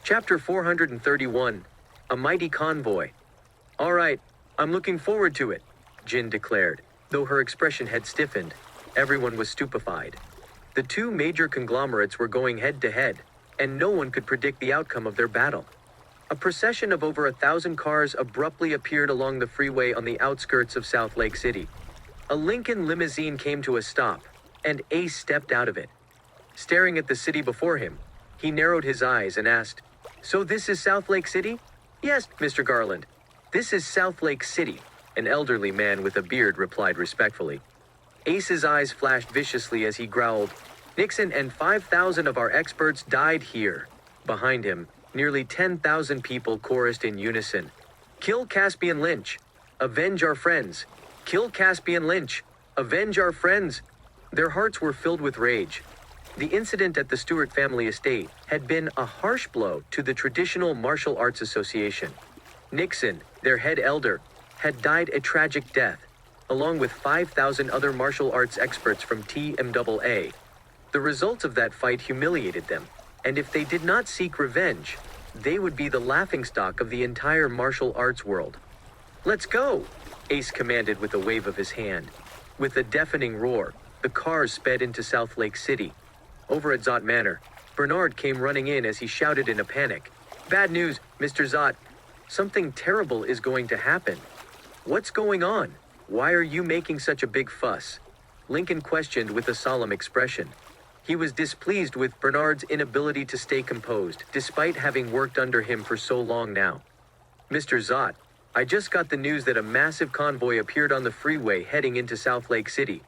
Chapter 431, A Mighty Convoy. All right, I'm looking forward to it, Jin declared. Though her expression had stiffened, everyone was stupefied. The two major conglomerates were going head-to-head, and no one could predict the outcome of their battle. A procession of over 1,000 cars abruptly appeared along the freeway on the outskirts of Southlake City. A Lincoln limousine came to a stop, and Ace stepped out of it. Staring at the city before him, he narrowed his eyes and asked, "So this is Southlake City?" "Yes, Mr. Garland. This is Southlake City," an elderly man with a beard replied respectfully. Ace's eyes flashed viciously as he growled, "Nixon and 5,000 of our experts died here." Behind him, nearly 10,000 people chorused in unison, "Kill Caspian Lynch! Avenge our friends! Kill Caspian Lynch! Avenge our friends!" Their hearts were filled with rage. The incident at the Stewart family estate had been a harsh blow to the traditional martial arts association. Nixon, their head elder, had died a tragic death, along with 5,000 other martial arts experts from TMAA. The results of that fight humiliated them, and if they did not seek revenge, they would be the laughingstock of the entire martial arts world. "Let's go!" Ace commanded with a wave of his hand. With a deafening roar, the cars sped into Southlake City. Over at Zott Manor, Bernard came running in as he shouted in a panic, "Bad news, Mr. Zott! Something terrible is going to happen." "What's going on? Why are you making such a big fuss?" Lincoln questioned with a solemn expression. He was displeased with Bernard's inability to stay composed, despite having worked under him for so long now. "Mr. Zott, I just got the news that a massive convoy appeared on the freeway heading into Southlake City.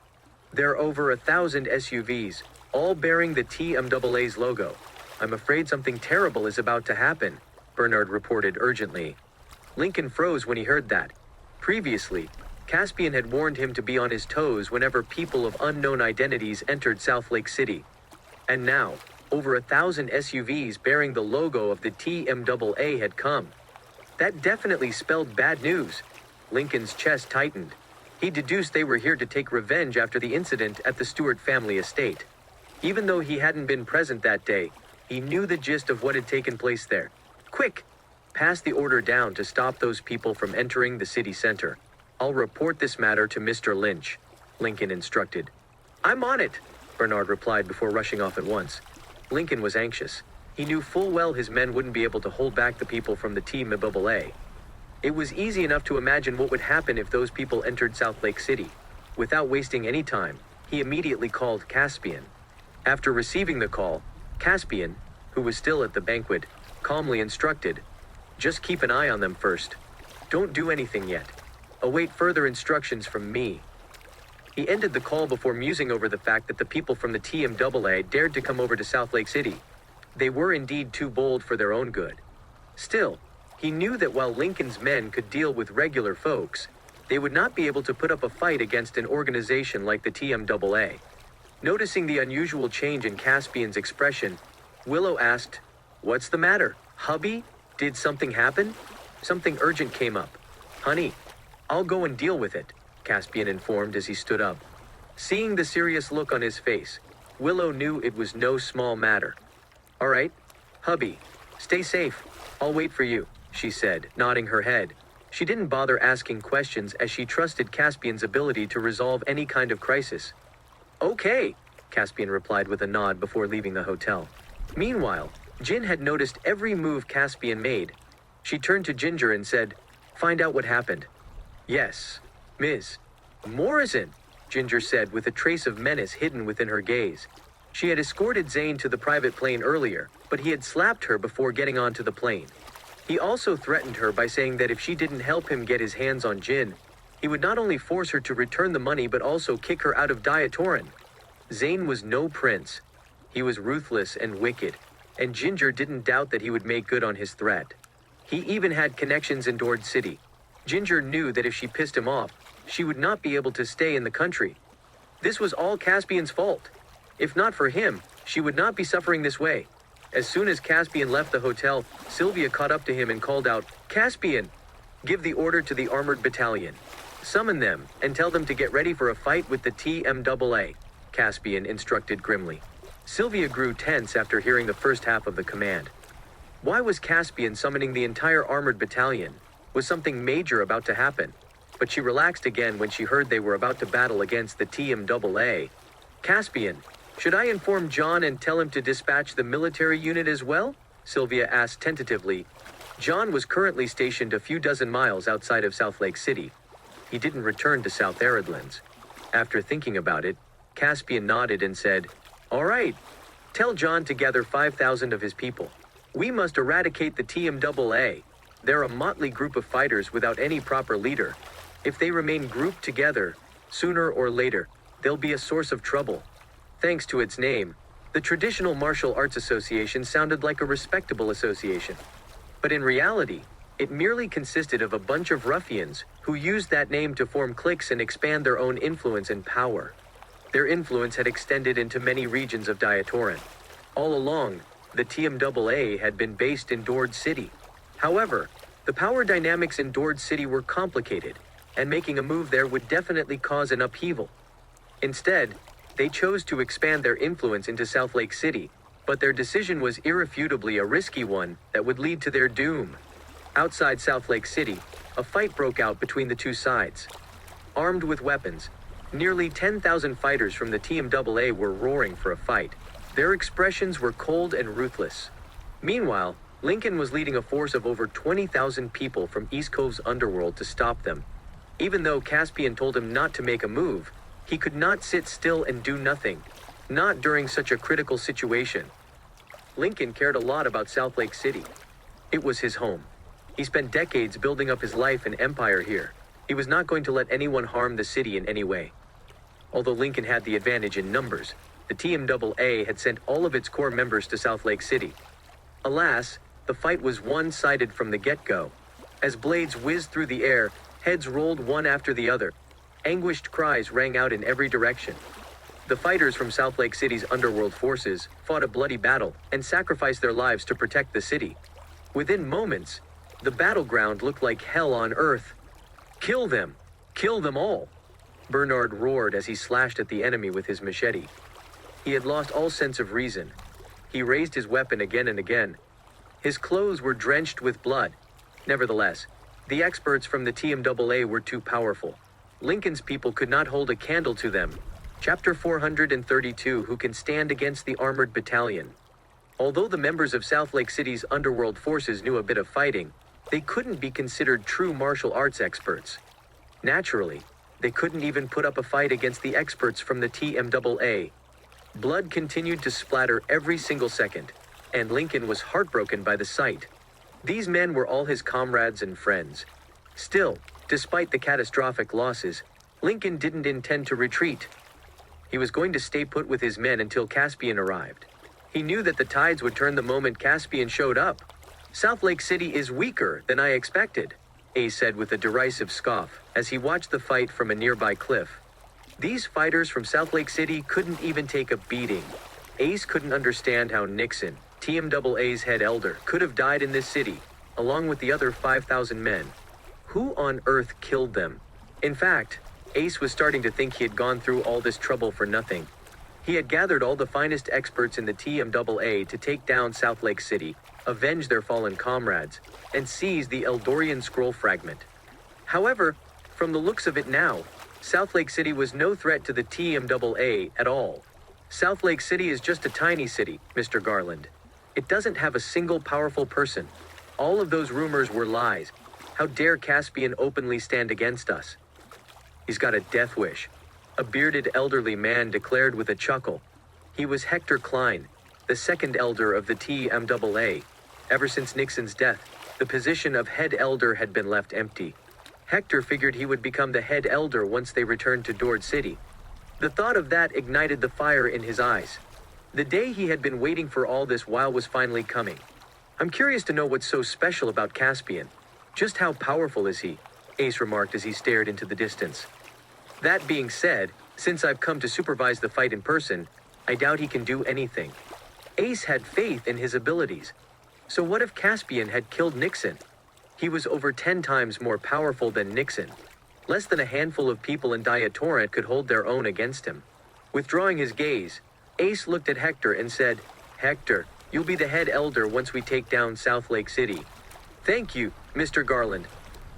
There are over 1,000 SUVs, all bearing the TMAA's logo. I'm afraid something terrible is about to happen," Bernard reported urgently. Lincoln froze when he heard that. Previously, Caspian had warned him to be on his toes whenever people of unknown identities entered Southlake City. And now, over 1,000 SUVs bearing the logo of the TMAA had come. That definitely spelled bad news. Lincoln's chest tightened. He deduced they were here to take revenge after the incident at the Stewart family estate. Even though he hadn't been present that day, he knew the gist of what had taken place there. "Quick! Pass the order down to stop those people from entering the city center. I'll report this matter to Mr. Lynch," Lincoln instructed. "I'm on it," Bernard replied before rushing off at once. Lincoln was anxious. He knew full well his men wouldn't be able to hold back the people from the TMAA. It was easy enough to imagine what would happen if those people entered Southlake City. Without wasting any time, he immediately called Caspian. After receiving the call, Caspian, who was still at the banquet, calmly instructed, "Just keep an eye on them first. Don't do anything yet. Await further instructions from me." He ended the call before musing over the fact that the people from the TMAA dared to come over to Southlake City. They were indeed too bold for their own good. Still, he knew that while Lincoln's men could deal with regular folks, they would not be able to put up a fight against an organization like the TMAA. Noticing the unusual change in Caspian's expression, Willow asked, "What's the matter, hubby? Did something happen?" "Something urgent came up. Honey, I'll go and deal with it," Caspian informed as he stood up. Seeing the serious look on his face, Willow knew it was no small matter. "All right, hubby, stay safe. I'll wait for you," she said, nodding her head. She didn't bother asking questions as she trusted Caspian's ability to resolve any kind of crisis. "Okay," Caspian replied with a nod before leaving the hotel. Meanwhile, Jin had noticed every move Caspian made. She turned to Ginger and said, "Find out what happened." "Yes, Ms. Morrison," Ginger said with a trace of menace hidden within her gaze. She had escorted Zane to the private plane earlier, but he had slapped her before getting onto the plane. He also threatened her by saying that if she didn't help him get his hands on Jin, he would not only force her to return the money but also kick her out of Diatorin. Zane was no prince. He was ruthless and wicked, and Ginger didn't doubt that he would make good on his threat. He even had connections in Dord City. Ginger knew that if she pissed him off, she would not be able to stay in the country. This was all Caspian's fault. If not for him, she would not be suffering this way. As soon as Caspian left the hotel, Sylvia caught up to him and called out, "Caspian, give the order to the armored battalion. Summon them and tell them to get ready for a fight with the TMAA," Caspian instructed grimly. Sylvia grew tense after hearing the first half of the command. Why was Caspian summoning the entire armored battalion? Was something major about to happen? But she relaxed again when she heard they were about to battle against the TMAA. Caspian, should I inform John and tell him to dispatch the military unit as well? Sylvia asked tentatively. John was currently stationed a few dozen miles outside of Southlake City. He didn't return to South Eradlands. After thinking about it, Caspian nodded and said, "All right. Tell John to gather 5,000 of his people. We must eradicate the TMAA. They're a motley group of fighters without any proper leader. If they remain grouped together, sooner or later, they'll be a source of trouble." Thanks to its name, the Traditional Martial Arts Association sounded like a respectable association. But in reality, it merely consisted of a bunch of ruffians who used that name to form cliques and expand their own influence and power. Their influence had extended into many regions of Diatoran. All along, the TMAA had been based in Dord City. However, the power dynamics in Dord City were complicated, and making a move there would definitely cause an upheaval. Instead, they chose to expand their influence into Southlake City, but their decision was irrefutably a risky one that would lead to their doom. Outside Southlake City, a fight broke out between the two sides. Armed with weapons, nearly 10,000 fighters from the TMAA were roaring for a fight. Their expressions were cold and ruthless. Meanwhile, Lincoln was leading a force of over 20,000 people from East Cove's underworld to stop them. Even though Caspian told him not to make a move, he could not sit still and do nothing, not during such a critical situation. Lincoln cared a lot about Southlake City. It was his home. He spent decades building up his life and empire here. He was not going to let anyone harm the city in any way. Although Lincoln had the advantage in numbers, the TMAA had sent all of its core members to Southlake City. Alas, the fight was one-sided from the get-go. As blades whizzed through the air, heads rolled one after the other. Anguished cries rang out in every direction. The fighters from Southlake City's underworld forces fought a bloody battle and sacrificed their lives to protect the city. Within moments, the battleground looked like hell on earth. "Kill them! Kill them all!" Bernard roared as he slashed at the enemy with his machete. He had lost all sense of reason. He raised his weapon again and again. His clothes were drenched with blood. Nevertheless, the experts from the TMAA were too powerful. Lincoln's people could not hold a candle to them. Chapter 432. Who can stand against the armored battalion? Although the members of Southlake City's underworld forces knew a bit of fighting, they couldn't be considered true martial arts experts. Naturally, they couldn't even put up a fight against the experts from the TMAA. Blood continued to splatter every single second, and Lincoln was heartbroken by the sight. These men were all his comrades and friends. Still, despite the catastrophic losses, Lincoln didn't intend to retreat. He was going to stay put with his men until Caspian arrived. He knew that the tides would turn the moment Caspian showed up. "Southlake City is weaker than I expected," Ace said with a derisive scoff as he watched the fight from a nearby cliff. These fighters from Southlake City couldn't even take a beating. Ace couldn't understand how Nixon, TMAA's head elder, could have died in this city, along with the other 5,000 men. Who on earth killed them? In fact, Ace was starting to think he had gone through all this trouble for nothing. He had gathered all the finest experts in the TMAA to take down Southlake City, avenge their fallen comrades, and seize the Eldorian scroll fragment. However, from the looks of it now, Southlake City was no threat to the TMAA at all. Southlake City is just a tiny city, Mr. Garland. It doesn't have a single powerful person. All of those rumors were lies. How dare Caspian openly stand against us? He's got a death wish, a bearded elderly man declared with a chuckle. He was Hector Klein, the second elder of the TMAA. Ever since Nixon's death, the position of head elder had been left empty. Hector figured he would become the head elder once they returned to Dord City. The thought of that ignited the fire in his eyes. The day he had been waiting for all this while was finally coming. "I'm curious to know what's so special about Caspian. Just how powerful is he?" Ace remarked as he stared into the distance. "That being said, since I've come to supervise the fight in person, I doubt he can do anything." Ace had faith in his abilities. So what if Caspian had killed Nixon? He was over 10 times more powerful than Nixon. Less than a handful of people in Diatoran could hold their own against him. Withdrawing his gaze, Ace looked at Hector and said, "Hector, You'll be the head elder once we take down Southlake City." "Thank you, Mr. Garland.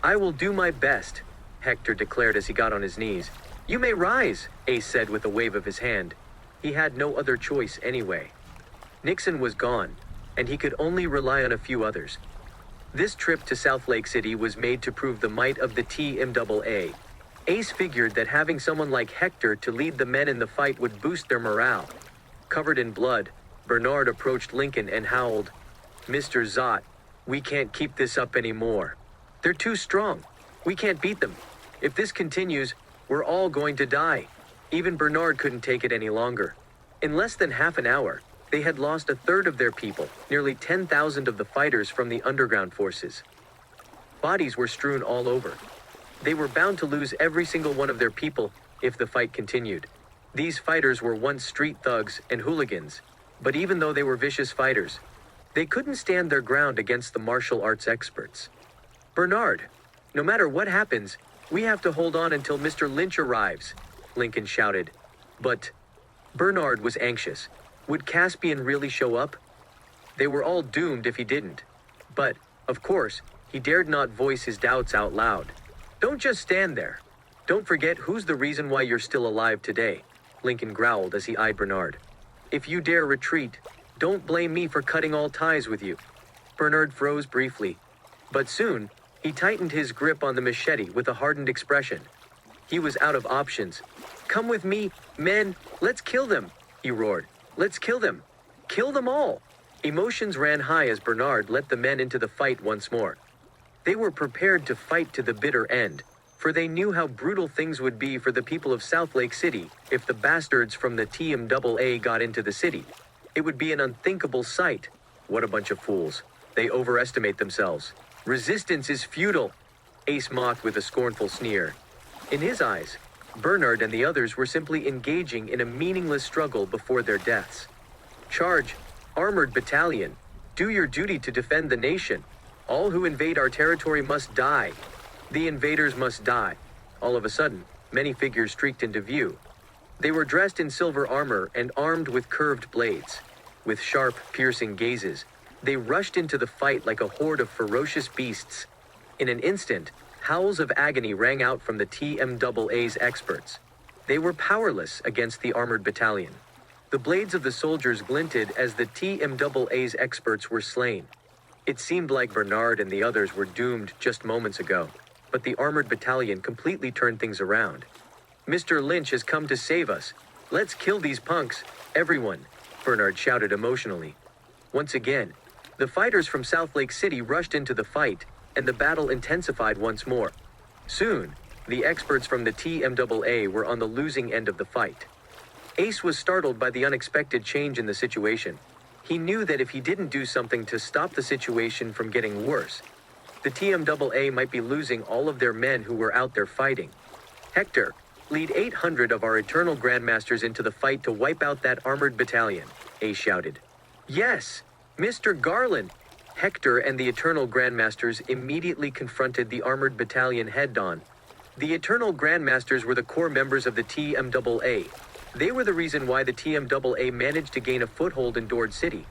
I will do my best," Hector declared as he got on his knees. "You may rise," Ace said with a wave of his hand. He had no other choice anyway. Nixon was gone, and he could only rely on a few others. This trip to Southlake City was made to prove the might of the TMAA. Ace figured that having someone like Hector to lead the men in the fight would boost their morale. Covered in blood, Bernard approached Lincoln and howled, "Mr. Zott, we can't keep this up anymore. They're too strong. We can't beat them. If this continues, we're all going to die." Even Bernard couldn't take it any longer. In less than half an hour, they had lost a third of their people, nearly 10,000 of the fighters from the underground forces. Bodies were strewn all over. They were bound to lose every single one of their people if the fight continued. These fighters were once street thugs and hooligans, but even though they were vicious fighters, they couldn't stand their ground against the martial arts experts. "Bernard, no matter what happens, we have to hold on until Mr. Lynch arrives," Lincoln shouted. But Bernard was anxious. Would Caspian really show up? They were all doomed if he didn't. But, of course, he dared not voice his doubts out loud. "Don't just stand there. Don't forget who's the reason why you're still alive today," Lincoln growled as he eyed Bernard. "If you dare retreat, don't blame me for cutting all ties with you." Bernard froze briefly, but soon, he tightened his grip on the machete with a hardened expression. He was out of options. "Come with me, men, let's kill them," he roared. "Let's kill them. Kill them all." Emotions ran high as Bernard let the men into the fight once more. They were prepared to fight to the bitter end, for they knew how brutal things would be for the people of Southlake City if the bastards from the TMAA got into the city. It would be an unthinkable sight. What a bunch of fools. They overestimate themselves. "Resistance is futile," Ace mocked with a scornful sneer. In his eyes, Bernard and the others were simply engaging in a meaningless struggle before their deaths. "Charge, armored battalion. Do your duty to defend the nation. All who invade our territory must die. The invaders must die." All of a sudden, many figures streaked into view. They were dressed in silver armor and armed with curved blades. With sharp, piercing gazes, they rushed into the fight like a horde of ferocious beasts. In an instant, howls of agony rang out from the TMAA's experts. They were powerless against the armored battalion. The blades of the soldiers glinted as the TMAA's experts were slain. It seemed like Bernard and the others were doomed just moments ago, but the armored battalion completely turned things around. "Mr. Lynch has come to save us. Let's kill these punks, everyone," Bernard shouted emotionally. Once again, the fighters from Southlake City rushed into the fight, and the battle intensified once more. Soon, the experts from the TMAA were on the losing end of the fight. Ace was startled by the unexpected change in the situation. He knew that if he didn't do something to stop the situation from getting worse, the TMAA might be losing all of their men who were out there fighting. "Hector, lead 800 of our Eternal Grandmasters into the fight to wipe out that armored battalion," Ace shouted. "Yes, Mr. Garland!" Hector and the Eternal Grandmasters immediately confronted the armored battalion head-on. The Eternal Grandmasters were the core members of the TMAA. They were the reason why the TMAA managed to gain a foothold in Dord City.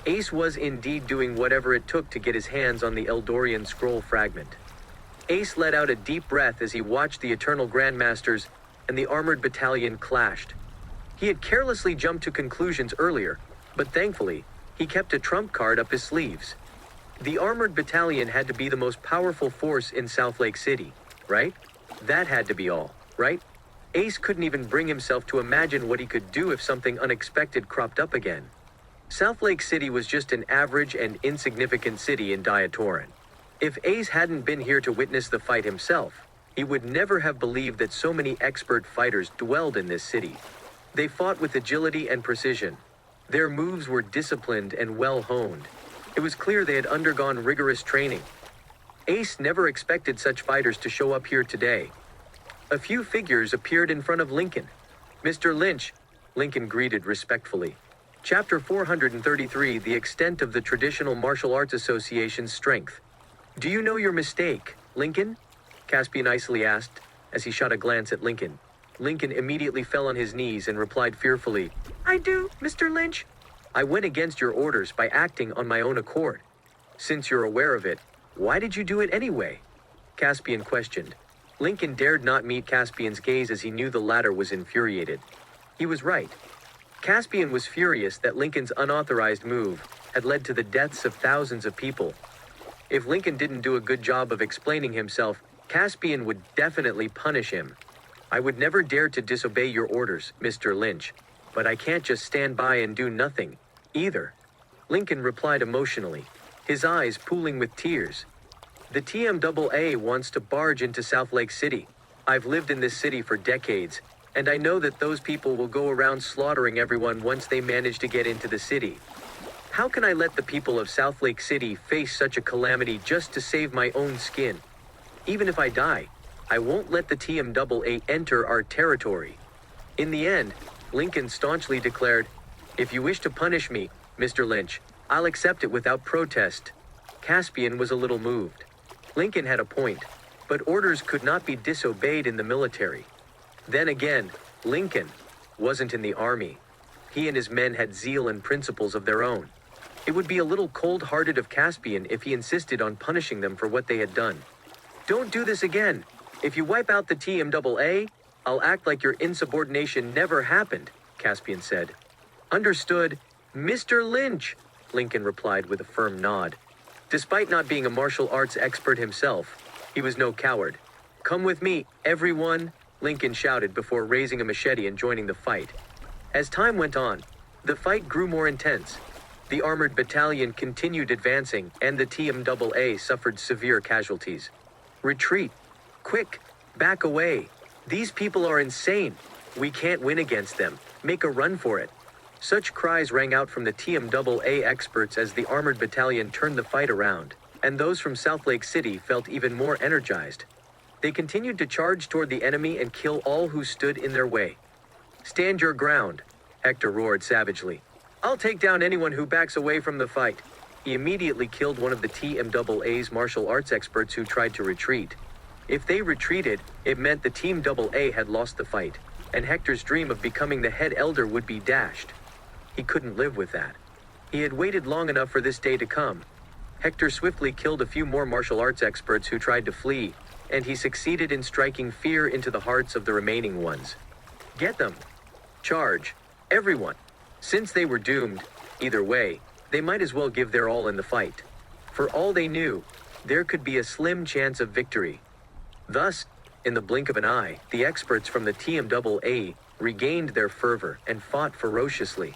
Ace was indeed doing whatever it took to get his hands on the Eldorian scroll fragment. Ace let out a deep breath as he watched the Eternal Grandmasters and the armored battalion clashed. He had carelessly jumped to conclusions earlier, but thankfully, he kept a trump card up his sleeves. The armored battalion had to be the most powerful force in Southlake City, right? That had to be all, right? Ace couldn't even bring himself to imagine what he could do if something unexpected cropped up again. Southlake City was just an average and insignificant city in Diatoran. If Ace hadn't been here to witness the fight himself, he would never have believed that so many expert fighters dwelled in this city. They fought with agility and precision. Their moves were disciplined and well-honed. It was clear they had undergone rigorous training. Ace never expected such fighters to show up here today. A few figures appeared in front of Lincoln. "Mr. Lynch," Lincoln greeted respectfully. Chapter 433, The Extent of the Traditional Martial Arts Association's Strength. "Do you know your mistake, Lincoln?" Caspian icily asked, as he shot a glance at Lincoln. Lincoln immediately fell on his knees and replied fearfully, "I do, Mr. Lynch." I went against your orders by acting on my own accord. Since you're aware of it, why did you do it anyway? Caspian questioned. Lincoln dared not meet Caspian's gaze as he knew the latter was infuriated. He was right. Caspian was furious that Lincoln's unauthorized move had led to the deaths of thousands of people. If Lincoln didn't do a good job of explaining himself, Caspian would definitely punish him. I would never dare to disobey your orders, Mr. Lynch, but I can't just stand by and do nothing, either. Lincoln replied emotionally, his eyes pooling with tears. The TMAA wants to barge into Southlake City. I've lived in this city for decades, and I know that those people will go around slaughtering everyone once they manage to get into the city. How can I let the people of Southlake City face such a calamity just to save my own skin? Even if I die, I won't let the TMAA enter our territory. In the end, Lincoln staunchly declared, if you wish to punish me, Mr. Lynch, I'll accept it without protest. Caspian was a little moved. Lincoln had a point, but orders could not be disobeyed in the military. Then again, Lincoln wasn't in the army. He and his men had zeal and principles of their own. It would be a little cold-hearted of Caspian if he insisted on punishing them for what they had done. Don't do this again. If you wipe out the TMAA, I'll act like your insubordination never happened, Caspian said. Understood, Mr. Lynch, Lincoln replied with a firm nod. Despite not being a martial arts expert himself, he was no coward. Come with me, everyone, Lincoln shouted before raising a machete and joining the fight. As time went on, the fight grew more intense. The armored battalion continued advancing, and the TMAA suffered severe casualties. Retreat! Quick! Back away! These people are insane! We can't win against them. Make a run for it! Such cries rang out from the TMAA experts as the armored battalion turned the fight around, and those from Southlake City felt even more energized. They continued to charge toward the enemy and kill all who stood in their way. Stand your ground, Hector roared savagely. I'll take down anyone who backs away from the fight. He immediately killed one of the TMAA's martial arts experts who tried to retreat. If they retreated, it meant the TMAA had lost the fight, and Hector's dream of becoming the head elder would be dashed. He couldn't live with that. He had waited long enough for this day to come. Hector swiftly killed a few more martial arts experts who tried to flee, and he succeeded in striking fear into the hearts of the remaining ones. Get them! Charge! Everyone! Since they were doomed, either way, they might as well give their all in the fight. For all they knew, there could be a slim chance of victory. Thus, in the blink of an eye, the experts from the TMAA regained their fervor and fought ferociously.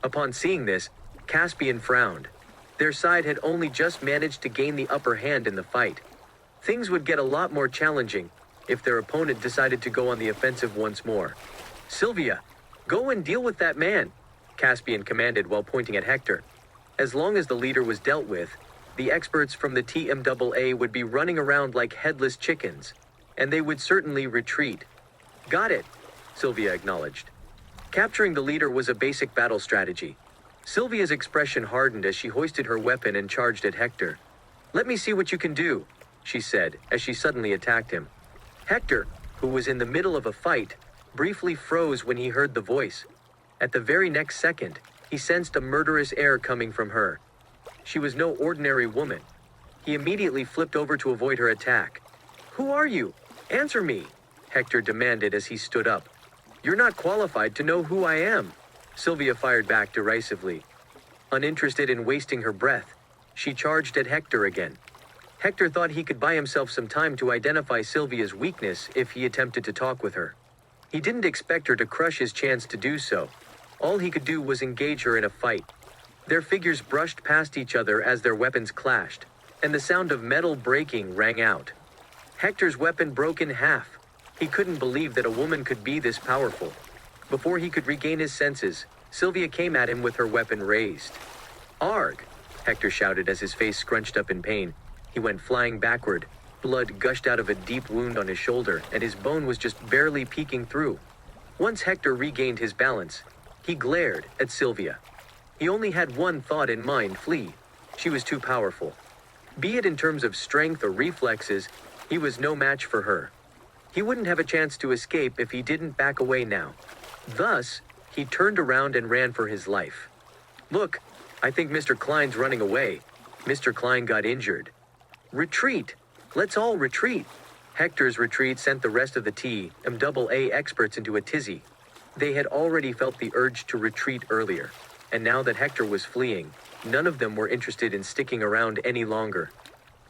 Upon seeing this, Caspian frowned. Their side had only just managed to gain the upper hand in the fight. Things would get a lot more challenging if their opponent decided to go on the offensive once more. Sylvia, go and deal with that man, Caspian commanded while pointing at Hector. As long as the leader was dealt with, the experts from the TMAA would be running around like headless chickens, and they would certainly retreat. Got it, Sylvia acknowledged. Capturing the leader was a basic battle strategy. Sylvia's expression hardened as she hoisted her weapon and charged at Hector. Let me see what you can do, she said as she suddenly attacked him. Hector, who was in the middle of a fight, briefly froze when he heard the voice. At the very next second, he sensed a murderous air coming from her. She was no ordinary woman. He immediately flipped over to avoid her attack. Who are you? Answer me, Hector demanded as he stood up. You're not qualified to know who I am, Sylvia fired back derisively. Uninterested in wasting her breath, she charged at Hector again. Hector thought he could buy himself some time to identify Sylvia's weakness if he attempted to talk with her. He didn't expect her to crush his chance to do so. All he could do was engage her in a fight. Their figures brushed past each other as their weapons clashed, and the sound of metal breaking rang out. Hector's weapon broke in half. He couldn't believe that a woman could be this powerful. Before he could regain his senses, Sylvia came at him with her weapon raised. Arg! Hector shouted as his face scrunched up in pain. He went flying backward. Blood gushed out of a deep wound on his shoulder, and his bone was just barely peeking through. Once Hector regained his balance, he glared at Sylvia. He only had one thought in mind: flee. She was too powerful. Be it in terms of strength or reflexes, he was no match for her. He wouldn't have a chance to escape if he didn't back away now. Thus, he turned around and ran for his life. Look, I think Mr. Klein's running away. Mr. Klein got injured. Retreat! Let's all retreat! Hector's retreat sent the rest of the TMAA experts into a tizzy. They had already felt the urge to retreat earlier, and now that Hector was fleeing, none of them were interested in sticking around any longer.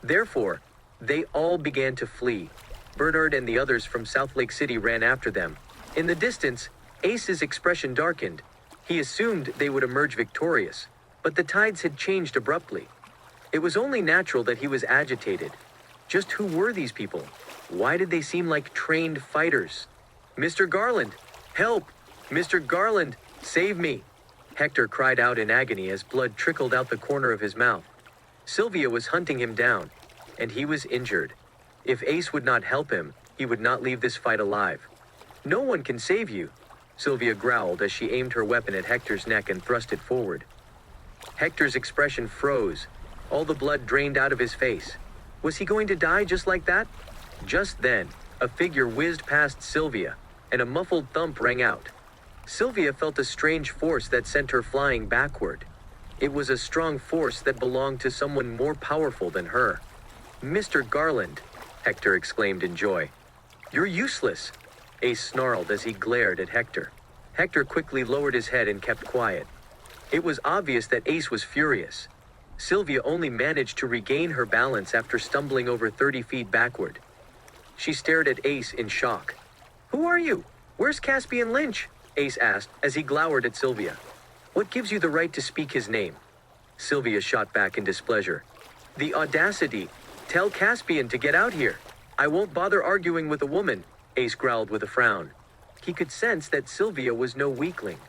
Therefore, they all began to flee. Bernard and the others from Southlake City ran after them. In the distance, Ace's expression darkened. He assumed they would emerge victorious, but the tides had changed abruptly. It was only natural that he was agitated. Just who were these people? Why did they seem like trained fighters? Mr. Garland, help! Mr. Garland, save me! Hector cried out in agony as blood trickled out the corner of his mouth. Sylvia was hunting him down, and he was injured. If Ace would not help him, he would not leave this fight alive. No one can save you, Sylvia growled as she aimed her weapon at Hector's neck and thrust it forward. Hector's expression froze. All the blood drained out of his face. Was he going to die just like that? Just then, a figure whizzed past Sylvia, and a muffled thump rang out. Sylvia felt a strange force that sent her flying backward. It was a strong force that belonged to someone more powerful than her. Mr. Garland, Hector exclaimed in joy. You're useless, Ace snarled as he glared at Hector. Hector quickly lowered his head and kept quiet. It was obvious that Ace was furious. Sylvia only managed to regain her balance after stumbling over 30 feet backward. She stared at Ace in shock. Who are you? Where's Caspian Lynch? Ace asked as he glowered at Sylvia. What gives you the right to speak his name? Sylvia shot back in displeasure. The audacity! Tell Caspian to get out here. I won't bother arguing with a woman, Ace growled with a frown. He could sense that Sylvia was no weakling.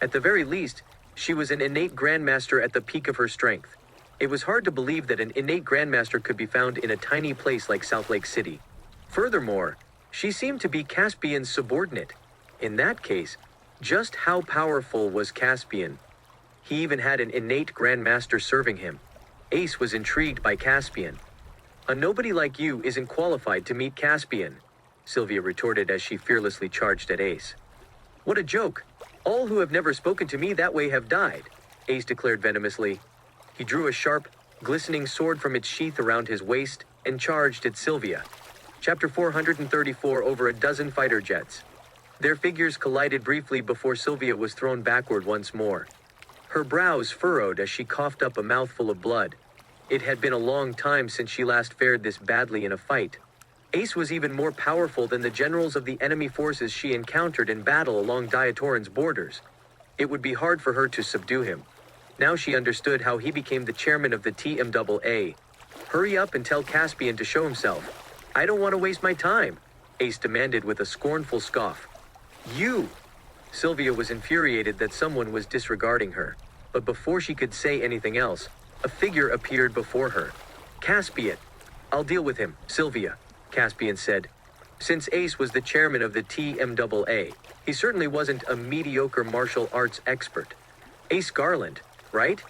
At the very least, she was an innate grandmaster at the peak of her strength. It was hard to believe that an innate grandmaster could be found in a tiny place like Southlake City. Furthermore, she seemed to be Caspian's subordinate. In that case, just how powerful was Caspian? He even had an innate grandmaster serving him. Ace was intrigued by Caspian. A nobody like you isn't qualified to meet Caspian, Sylvia retorted as she fearlessly charged at Ace. What a joke! All who have never spoken to me that way have died, Ace declared venomously. He drew a sharp, glistening sword from its sheath around his waist and charged at Sylvia. Chapter 434. Over a dozen fighter jets. Their figures collided briefly before Sylvia was thrown backward once more. Her brows furrowed as she coughed up a mouthful of blood. It had been a long time since she last fared this badly in a fight. Ace was even more powerful than the generals of the enemy forces she encountered in battle along Diatoran's borders. It would be hard for her to subdue him. Now she understood how he became the chairman of the TMAA. Hurry up and tell Caspian to show himself. I don't want to waste my time, Ace demanded with a scornful scoff. You! Sylvia was infuriated that someone was disregarding her, but before she could say anything else, a figure appeared before her. Caspian! I'll deal with him, Sylvia, Caspian said. Since Ace was the chairman of the TMAA, he certainly wasn't a mediocre martial arts expert. Ace Garland, right?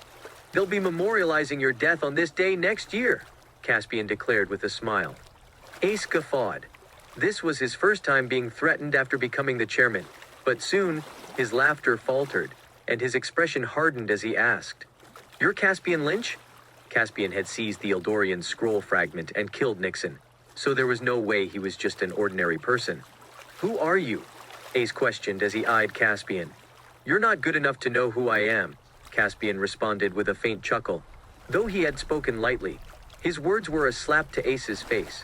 They'll be memorializing your death on this day next year, Caspian declared with a smile. Ace guffawed. This was his first time being threatened after becoming the chairman, but soon, his laughter faltered, and his expression hardened as he asked, You're Caspian Lynch? Caspian had seized the Eldorian scroll fragment and killed Nixon, so there was no way he was just an ordinary person. Who are you? Ace questioned as he eyed Caspian. You're not good enough to know who I am, Caspian responded with a faint chuckle. Though he had spoken lightly, his words were a slap to Ace's face.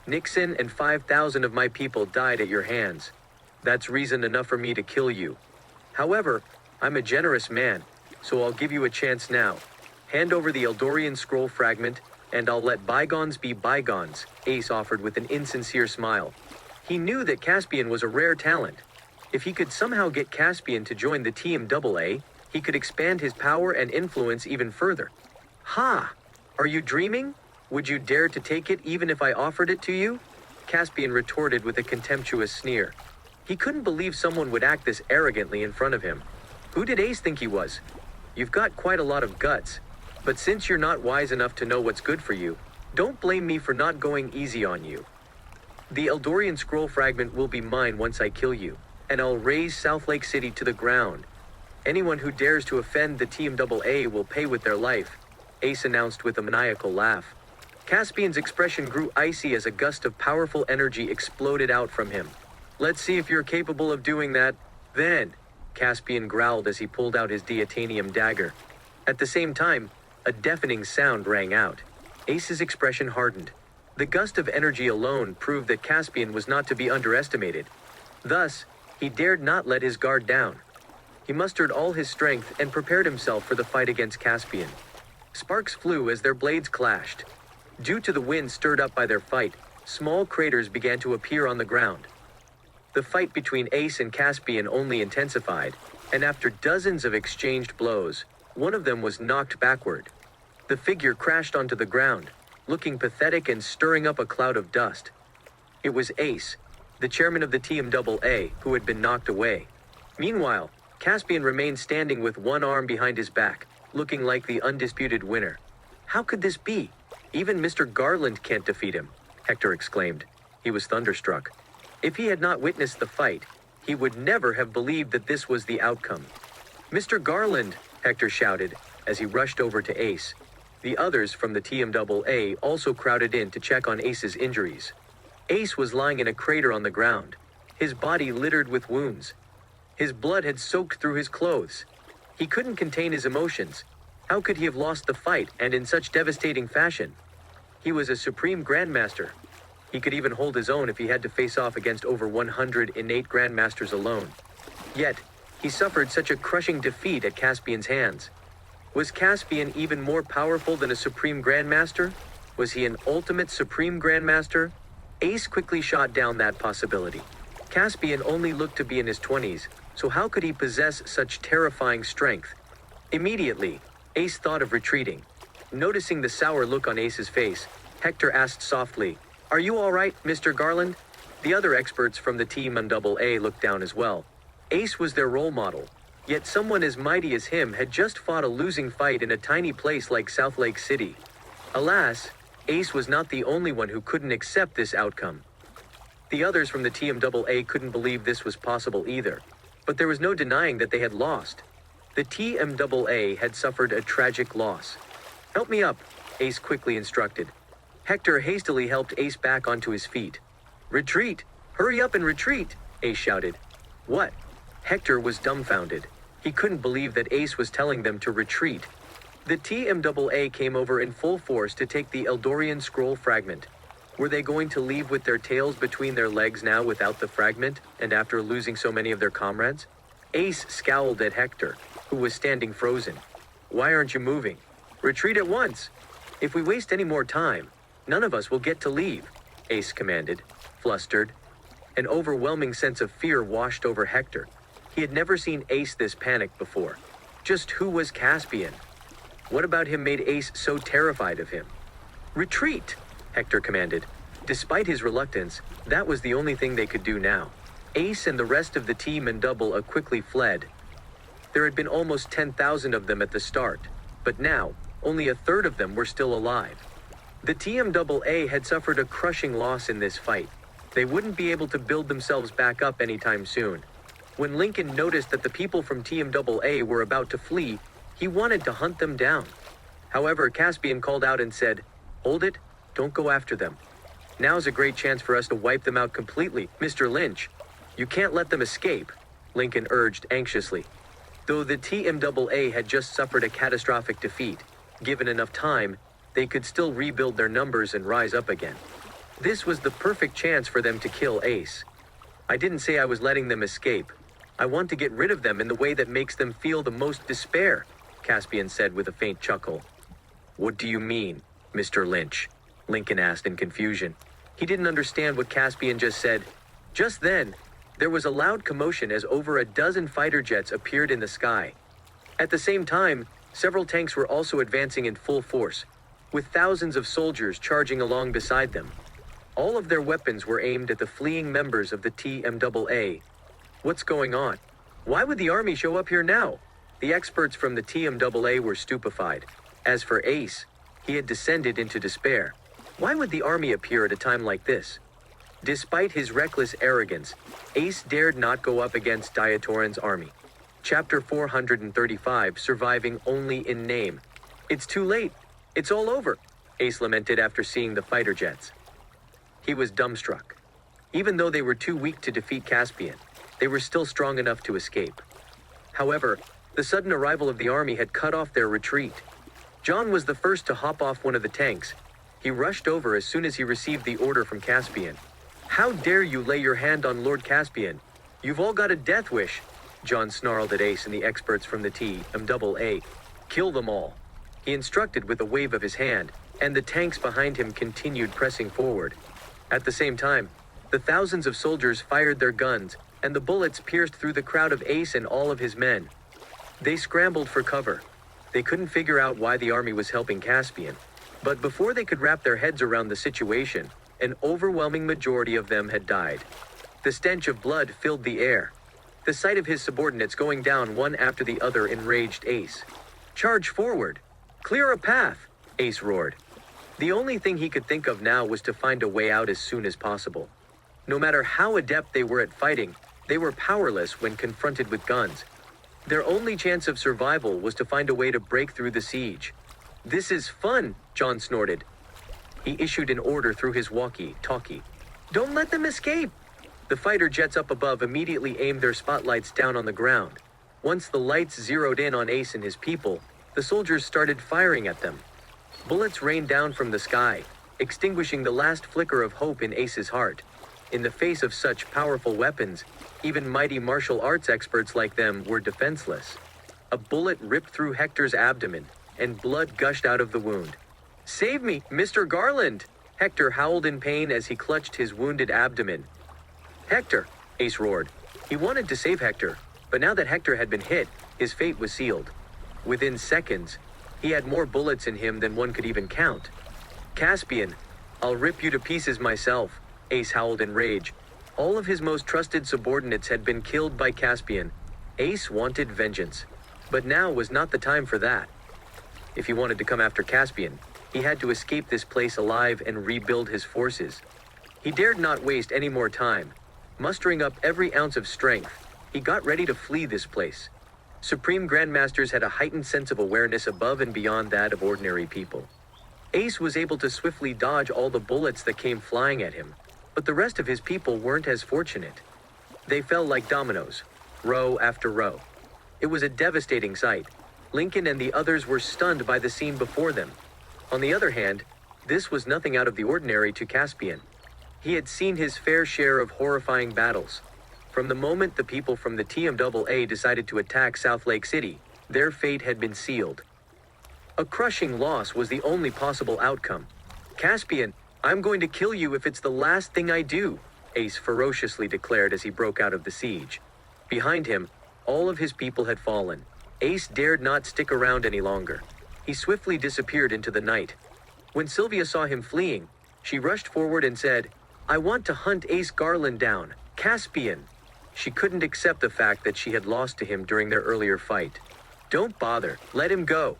Nixon and 5,000 of my people died at your hands. That's reason enough for me to kill you. However, I'm a generous man, so I'll give you a chance now. Hand over the Eldorian scroll fragment, and I'll let bygones be bygones, Ace offered with an insincere smile. He knew that Caspian was a rare talent. If he could somehow get Caspian to join the TMAA, he could expand his power and influence even further. Ha! Are you dreaming? Would you dare to take it even if I offered it to you? Caspian retorted with a contemptuous sneer. He couldn't believe someone would act this arrogantly in front of him. Who did Ace think he was? You've got quite a lot of guts, but since you're not wise enough to know what's good for you, don't blame me for not going easy on you. The Eldorian scroll fragment will be mine once I kill you, and I'll raze Southlake City to the ground. Anyone who dares to offend the TMAA will pay with their life, Ace announced with a maniacal laugh. Caspian's expression grew icy as a gust of powerful energy exploded out from him. Let's see if you're capable of doing that, then, Caspian growled as he pulled out his diatanium dagger. At the same time, a deafening sound rang out. Ace's expression hardened. The gust of energy alone proved that Caspian was not to be underestimated. Thus, he dared not let his guard down. He mustered all his strength and prepared himself for the fight against Caspian. Sparks flew as their blades clashed. Due to the wind stirred up by their fight, small craters began to appear on the ground. The fight between Ace and Caspian only intensified, and after dozens of exchanged blows, one of them was knocked backward. The figure crashed onto the ground, looking pathetic and stirring up a cloud of dust. It was Ace, the chairman of the TMAA, who had been knocked away. Meanwhile, Caspian remained standing with one arm behind his back, looking like the undisputed winner. How could this be? Even Mr. Garland can't defeat him, Hector exclaimed. He was thunderstruck. If he had not witnessed the fight, he would never have believed that this was the outcome. Mr. Garland, Hector shouted as he rushed over to Ace. The others from the TMAA also crowded in to check on Ace's injuries. Ace was lying in a crater on the ground, his body littered with wounds. His blood had soaked through his clothes. He couldn't contain his emotions. How could he have lost the fight, and in such devastating fashion? He was a supreme grandmaster. He could even hold his own if he had to face off against over 100 innate grandmasters alone. Yet, he suffered such a crushing defeat at Caspian's hands. Was Caspian even more powerful than a supreme grandmaster? Was he an ultimate supreme grandmaster? Ace quickly shot down that possibility. Caspian only looked to be in his 20s, so how could he possess such terrifying strength? Immediately, Ace thought of retreating. Noticing the sour look on Ace's face, Hector asked softly, "Are you all right, Mr. Garland?" The other experts from the TMAA looked down as well. Ace was their role model, yet someone as mighty as him had just fought a losing fight in a tiny place like Southlake City. Alas, Ace was not the only one who couldn't accept this outcome. The others from the TMAA couldn't believe this was possible either, but there was no denying that they had lost. The TMAA had suffered a tragic loss. "Help me up," Ace quickly instructed. Hector hastily helped Ace back onto his feet. "Retreat! Hurry up and retreat!" Ace shouted. "What?" Hector was dumbfounded. He couldn't believe that Ace was telling them to retreat. The TMAA came over in full force to take the Eldorian scroll fragment. Were they going to leave with their tails between their legs now without the fragment, and after losing so many of their comrades? Ace scowled at Hector, who was standing frozen. "Why aren't you moving? Retreat at once! If we waste any more time, none of us will get to leave," Ace commanded, flustered. An overwhelming sense of fear washed over Hector. He had never seen Ace this panicked before. Just who was Caspian? What about him made Ace so terrified of him? "Retreat!" Hector commanded. Despite his reluctance, that was the only thing they could do now. Ace and the rest of the TMAA quickly fled. There had been almost 10,000 of them at the start, but now, only a third of them were still alive. The TMAA had suffered a crushing loss in this fight. They wouldn't be able to build themselves back up anytime soon. When Lincoln noticed that the people from TMAA were about to flee, he wanted to hunt them down. However, Caspian called out and said, "Hold it, don't go after them. Now's a great chance for us to wipe them out completely, Mr. Lynch. You can't let them escape," Lincoln urged anxiously. Though the TMAA had just suffered a catastrophic defeat, given enough time, they could still rebuild their numbers and rise up again. This was the perfect chance for them to kill Ace. "I didn't say I was letting them escape. I want to get rid of them in the way that makes them feel the most despair," Caspian said with a faint chuckle. "What do you mean, Mr. Lynch?" Lincoln asked in confusion. He didn't understand what Caspian just said. Just then, there was a loud commotion as over a dozen fighter jets appeared in the sky. At the same time, several tanks were also advancing in full force, with thousands of soldiers charging along beside them. All of their weapons were aimed at the fleeing members of the TMAA. What's going on? Why would the army show up here now? The experts from the TMAA were stupefied. As for Ace, he had descended into despair. Why would the army appear at a time like this? Despite his reckless arrogance, Ace dared not go up against Diatoran's army. Chapter 435, Surviving Only in Name. It's too late. It's all over, Ace lamented after seeing the fighter jets. He was dumbstruck. Even though they were too weak to defeat Caspian, they were still strong enough to escape. However, the sudden arrival of the army had cut off their retreat. John was the first to hop off one of the tanks. He rushed over as soon as he received the order from Caspian. "How dare you lay your hand on Lord Caspian? You've all got a death wish," John snarled at Ace and the experts from the TMAA. "Kill them all," he instructed with a wave of his hand, and the tanks behind him continued pressing forward. At the same time, the thousands of soldiers fired their guns, and the bullets pierced through the crowd of Ace and all of his men. They scrambled for cover. They couldn't figure out why the army was helping Caspian, but before they could wrap their heads around the situation, an overwhelming majority of them had died. The stench of blood filled the air. The sight of his subordinates going down one after the other enraged Ace. "Charge forward! Clear a path!" Ace roared. The only thing he could think of now was to find a way out as soon as possible. No matter how adept they were at fighting, they were powerless when confronted with guns. Their only chance of survival was to find a way to break through the siege. "This is fun," John snorted. He issued an order through his walkie-talkie. "Don't let them escape!" The fighter jets up above immediately aimed their spotlights down on the ground. Once the lights zeroed in on Ace and his people, the soldiers started firing at them. Bullets rained down from the sky, extinguishing the last flicker of hope in Ace's heart. In the face of such powerful weapons, even mighty martial arts experts like them were defenseless. A bullet ripped through Hector's abdomen, and blood gushed out of the wound. "Save me, Mr. Garland!" Hector howled in pain as he clutched his wounded abdomen. "Hector!" Ace roared. He wanted to save Hector, but now that Hector had been hit, his fate was sealed. Within seconds, he had more bullets in him than one could even count. "Caspian, I'll rip you to pieces myself," Ace howled in rage. All of his most trusted subordinates had been killed by Caspian. Ace wanted vengeance, but now was not the time for that. If he wanted to come after Caspian, he had to escape this place alive and rebuild his forces. He dared not waste any more time. Mustering up every ounce of strength, he got ready to flee this place. Supreme Grandmasters had a heightened sense of awareness above and beyond that of ordinary people. Ace was able to swiftly dodge all the bullets that came flying at him, but the rest of his people weren't as fortunate. They fell like dominoes, row after row. It was a devastating sight. Lincoln and the others were stunned by the scene before them. On the other hand, this was nothing out of the ordinary to Caspian. He had seen his fair share of horrifying battles. From the moment the people from the TMAA decided to attack Southlake City, their fate had been sealed. A crushing loss was the only possible outcome. "Caspian, I'm going to kill you if it's the last thing I do," Ace ferociously declared as he broke out of the siege. Behind him, all of his people had fallen. Ace dared not stick around any longer. He swiftly disappeared into the night. When Sylvia saw him fleeing, she rushed forward and said, "I want to hunt Ace Garland down, Caspian." She couldn't accept the fact that she had lost to him during their earlier fight. "Don't bother, let him go.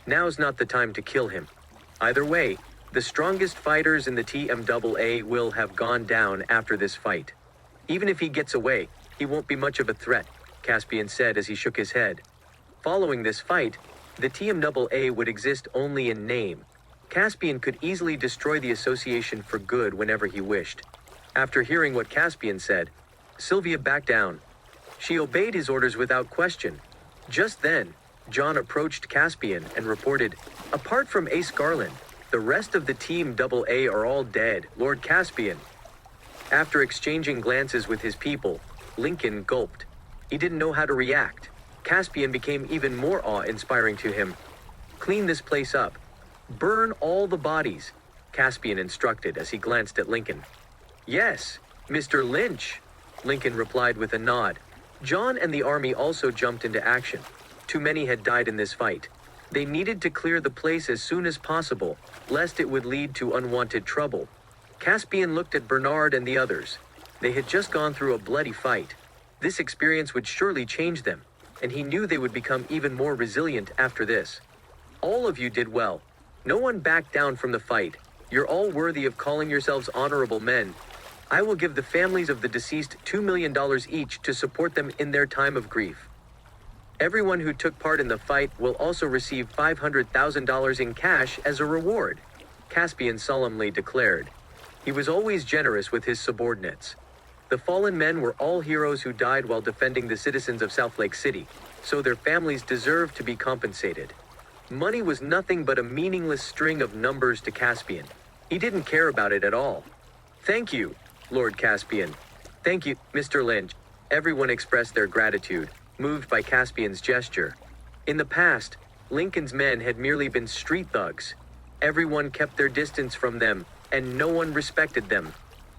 Now's not the time to kill him. Either way, the strongest fighters in the TMAA will have gone down after this fight. Even if he gets away, he won't be much of a threat," Caspian said as he shook his head. Following this fight, the TMAA would exist only in name. Caspian could easily destroy the association for good whenever he wished. After hearing what Caspian said, Sylvia backed down. She obeyed his orders without question. Just then, John approached Caspian and reported, "Apart from Ace Garland, the rest of the TMAA are all dead, Lord Caspian." After exchanging glances with his people, Lincoln gulped. He didn't know how to react. Caspian became even more awe-inspiring to him. "Clean this place up. Burn all the bodies," Caspian instructed as he glanced at Lincoln. "Yes, Mr. Lynch," Lincoln replied with a nod. John and the army also jumped into action. Too many had died in this fight. They needed to clear the place as soon as possible, lest it would lead to unwanted trouble. Caspian looked at Bernard and the others. They had just gone through a bloody fight. This experience would surely change them, and he knew they would become even more resilient after this. "All of you did well. No one backed down from the fight. You're all worthy of calling yourselves honorable men. I will give the families of the deceased $2 million each to support them in their time of grief." Everyone who took part in the fight will also receive $500,000 in cash as a reward, Caspian solemnly declared. He was always generous with his subordinates. The fallen men were all heroes who died while defending the citizens of Southlake City, so their families deserved to be compensated. Money was nothing but a meaningless string of numbers to Caspian. He didn't care about it at all. Thank you, Lord Caspian. Thank you, Mr. Lynch. Everyone expressed their gratitude, moved by Caspian's gesture. In the past, Lincoln's men had merely been street thugs. Everyone kept their distance from them, and no one respected them.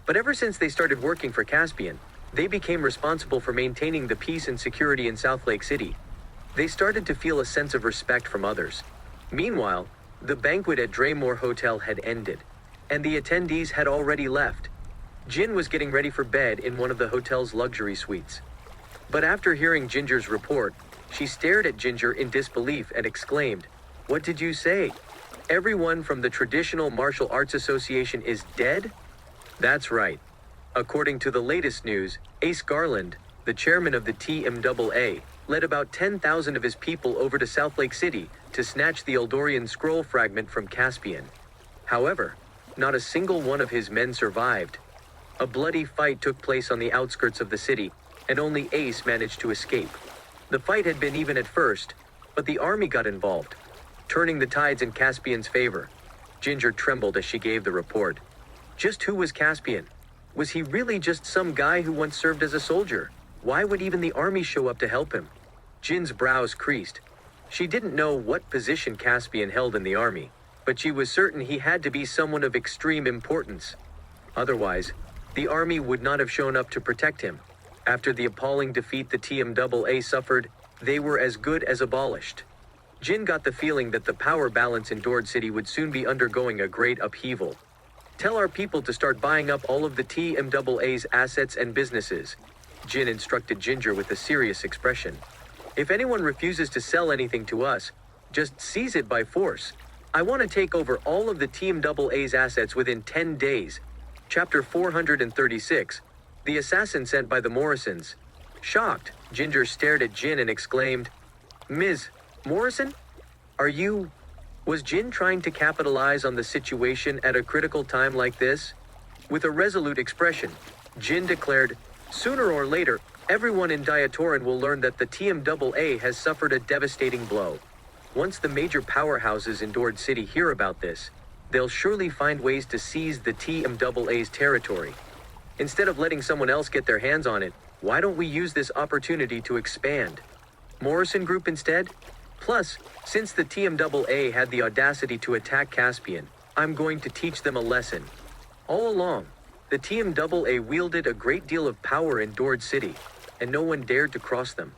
But ever since they started working for Caspian, they became responsible for maintaining the peace and security in Southlake City. They started to feel a sense of respect from others. Meanwhile, the banquet at Draymore Hotel had ended, and the attendees had already left. Jin was getting ready for bed in one of the hotel's luxury suites. But after hearing Ginger's report, she stared at Ginger in disbelief and exclaimed, "What did you say? Everyone from the Traditional Martial Arts Association is dead?" That's right. According to the latest news, Ace Garland, the chairman of the TMAA, led about 10,000 of his people over to Southlake City to snatch the Eldorian scroll fragment from Caspian. However, not a single one of his men survived. A bloody fight took place on the outskirts of the city, and only Ace managed to escape. The fight had been even at first, but the army got involved, turning the tides in Caspian's favor. Ginger trembled as she gave the report. Just who was Caspian? Was he really just some guy who once served as a soldier? Why would even the army show up to help him? Jin's brows creased. She didn't know what position Caspian held in the army, but she was certain he had to be someone of extreme importance. Otherwise, the army would not have shown up to protect him. After the appalling defeat the TMAA suffered, they were as good as abolished. Jin got the feeling that the power balance in Dord City would soon be undergoing a great upheaval. Tell our people to start buying up all of the TMAA's assets and businesses, Jin instructed Ginger with a serious expression. If anyone refuses to sell anything to us, just seize it by force. I want to take over all of the TMAA's assets within 10 days. Chapter 436, The Assassin Sent by the Morrisons. Shocked, Ginger stared at Jin and exclaimed, "Ms. Morrison? Was Jin trying to capitalize on the situation at a critical time like this?" With a resolute expression, Jin declared, "Sooner or later, everyone in Diatoran will learn that the TMAA has suffered a devastating blow. Once the major powerhouses in Dord City hear about this, they'll surely find ways to seize the TMAA's territory. Instead of letting someone else get their hands on it, why don't we use this opportunity to expand? Morrison Group instead? Plus, since the TMAA had the audacity to attack Caspian, I'm going to teach them a lesson. All along, the TMAA wielded a great deal of power in Dord City, and no one dared to cross them.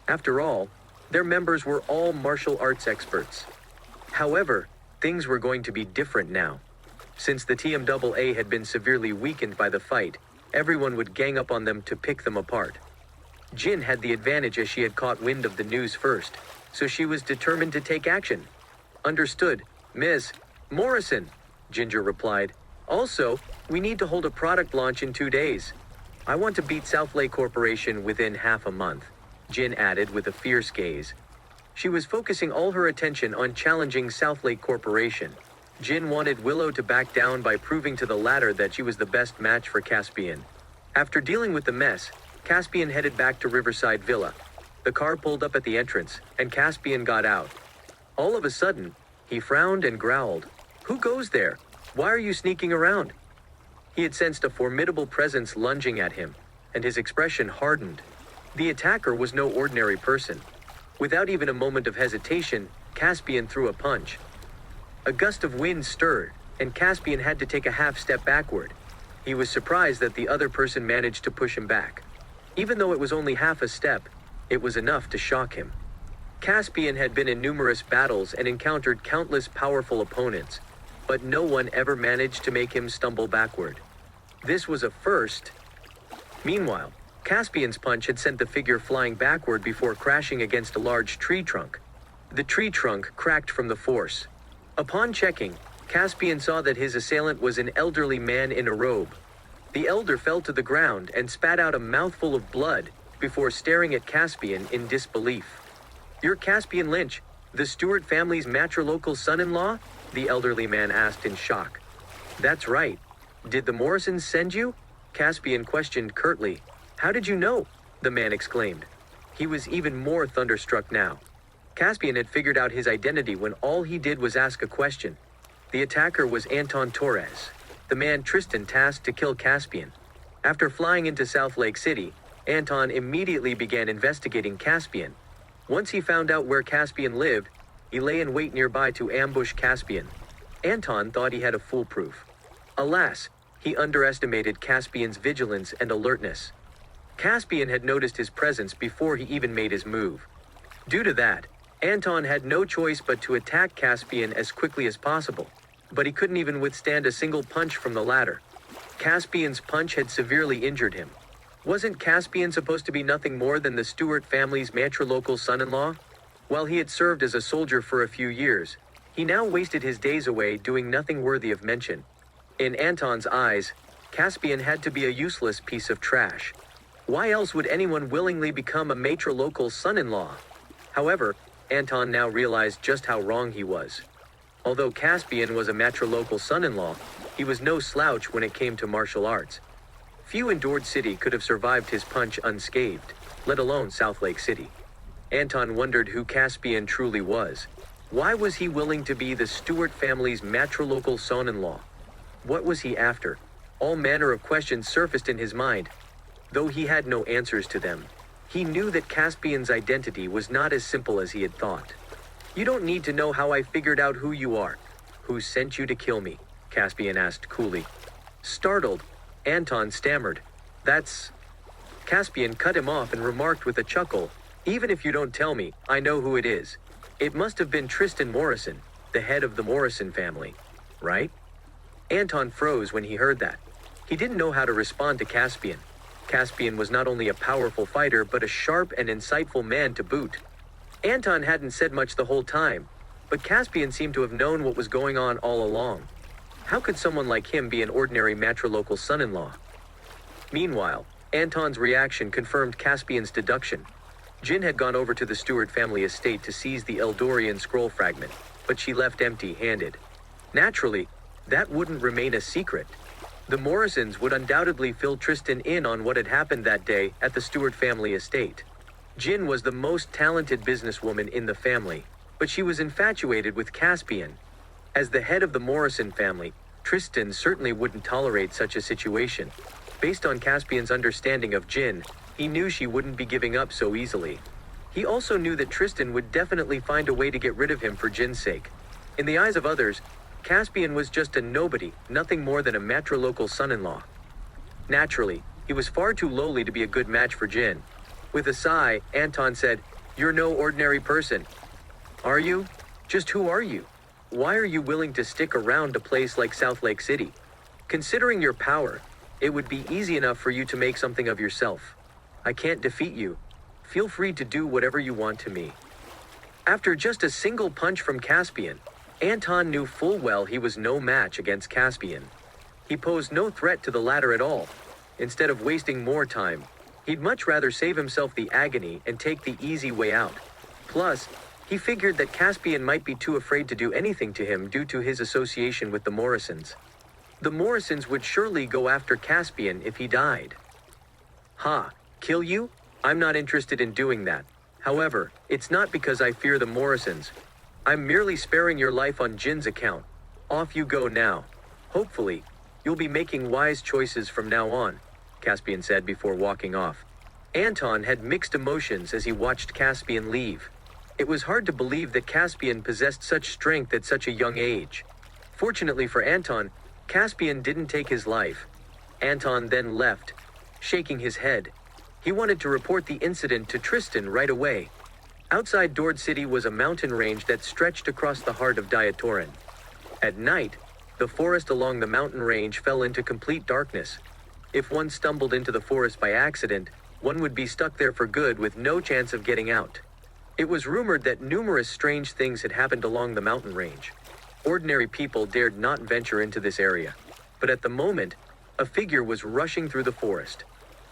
After all, their members were all martial arts experts. However, things were going to be different now. Since the TMAA had been severely weakened by the fight, everyone would gang up on them to pick them apart. Jin had the advantage as she had caught wind of the news first, so she was determined to take action. "Understood, Ms. Morrison," Ginger replied. "Also, we need to hold a product launch in 2 days. I want to beat Southlake Corporation within half a month," Jin added with a fierce gaze. She was focusing all her attention on challenging Southlake Corporation. Jin wanted Willow to back down by proving to the latter that she was the best match for Caspian. After dealing with the mess, Caspian headed back to Riverside Villa. The car pulled up at the entrance, and Caspian got out. All of a sudden, he frowned and growled. "Who goes there? Why are you sneaking around?" He had sensed a formidable presence lunging at him, and his expression hardened. The attacker was no ordinary person. Without even a moment of hesitation, Caspian threw a punch. A gust of wind stirred, and Caspian had to take a half step backward. He was surprised that the other person managed to push him back. Even though it was only half a step, it was enough to shock him. Caspian had been in numerous battles and encountered countless powerful opponents, but no one ever managed to make him stumble backward. This was a first. Meanwhile, Caspian's punch had sent the figure flying backward before crashing against a large tree trunk. The tree trunk cracked from the force. Upon checking, Caspian saw that his assailant was an elderly man in a robe. The elder fell to the ground and spat out a mouthful of blood before staring at Caspian in disbelief. "You're Caspian Lynch, the Stewart family's matrilocal son-in-law?" the elderly man asked in shock. "That's right. Did the Morrisons send you?" Caspian questioned curtly. "How did you know?" the man exclaimed. He was even more thunderstruck now. Caspian had figured out his identity when all he did was ask a question. The attacker was Anton Torres, the man Tristan tasked to kill Caspian. After flying into Southlake City, Anton immediately began investigating Caspian. Once he found out where Caspian lived, he lay in wait nearby to ambush Caspian. Anton thought he had a foolproof. Alas, he underestimated Caspian's vigilance and alertness. Caspian had noticed his presence before he even made his move. Due to that, Anton had no choice but to attack Caspian as quickly as possible, but he couldn't even withstand a single punch from the latter. Caspian's punch had severely injured him. Wasn't Caspian supposed to be nothing more than the Stewart family's matrilocal son-in-law? While he had served as a soldier for a few years, he now wasted his days away doing nothing worthy of mention. In Anton's eyes, Caspian had to be a useless piece of trash. Why else would anyone willingly become a matrilocal son-in-law? However, Anton now realized just how wrong he was. Although Caspian was a matrilocal son-in-law, he was no slouch when it came to martial arts. Few in Dord City could have survived his punch unscathed, let alone Southlake City. Anton wondered who Caspian truly was. Why was he willing to be the Stewart family's matrilocal son-in-law? What was he after? All manner of questions surfaced in his mind. Though he had no answers to them, he knew that Caspian's identity was not as simple as he had thought. "You don't need to know how I figured out who you are. Who sent you to kill me?" Caspian asked coolly. Startled, Anton stammered, "That's..." Caspian cut him off and remarked with a chuckle, "Even if you don't tell me, I know who it is. It must have been Tristan Morrison, the head of the Morrison family, right?" Anton froze when he heard that. He didn't know how to respond to Caspian. Caspian was not only a powerful fighter but a sharp and insightful man to boot. Anton hadn't said much the whole time, but Caspian seemed to have known what was going on all along. How could someone like him be an ordinary matrilocal son-in-law? Meanwhile, Anton's reaction confirmed Caspian's deduction. Jin had gone over to the Stewart family estate to seize the Eldorian scroll fragment, but she left empty-handed. Naturally, that wouldn't remain a secret. The Morrisons would undoubtedly fill Tristan in on what had happened that day at the Stewart family estate. Jin was the most talented businesswoman in the family, but she was infatuated with Caspian. As the head of the Morrison family, Tristan certainly wouldn't tolerate such a situation. Based on Caspian's understanding of Jin, he knew she wouldn't be giving up so easily. He also knew that Tristan would definitely find a way to get rid of him for Jin's sake. In the eyes of others, Caspian was just a nobody, nothing more than a matrilocal son-in-law. Naturally, he was far too lowly to be a good match for Jin. With a sigh, Anton said, "You're no ordinary person." "Are you? Just who are you? Why are you willing to stick around a place like Southlake City? Considering your power, it would be easy enough for you to make something of yourself. I can't defeat you. Feel free to do whatever you want to me." After just a single punch from Caspian, Anton knew full well he was no match against Caspian. He posed no threat to the latter at all. Instead of wasting more time, he'd much rather save himself the agony and take the easy way out. Plus, he figured that Caspian might be too afraid to do anything to him due to his association with the Morrisons. The Morrisons would surely go after Caspian if he died. "Ha, kill you? I'm not interested in doing that. However, it's not because I fear the Morrisons. I'm merely sparing your life on Jin's account. Off you go now. Hopefully, you'll be making wise choices from now on," Caspian said before walking off. Anton had mixed emotions as he watched Caspian leave. It was hard to believe that Caspian possessed such strength at such a young age. Fortunately for Anton, Caspian didn't take his life. Anton then left, shaking his head. He wanted to report the incident to Tristan right away. Outside Dord City was a mountain range that stretched across the heart of Diatorin. At night, the forest along the mountain range fell into complete darkness. If one stumbled into the forest by accident, one would be stuck there for good with no chance of getting out. It was rumored that numerous strange things had happened along the mountain range. Ordinary people dared not venture into this area. But at the moment, a figure was rushing through the forest.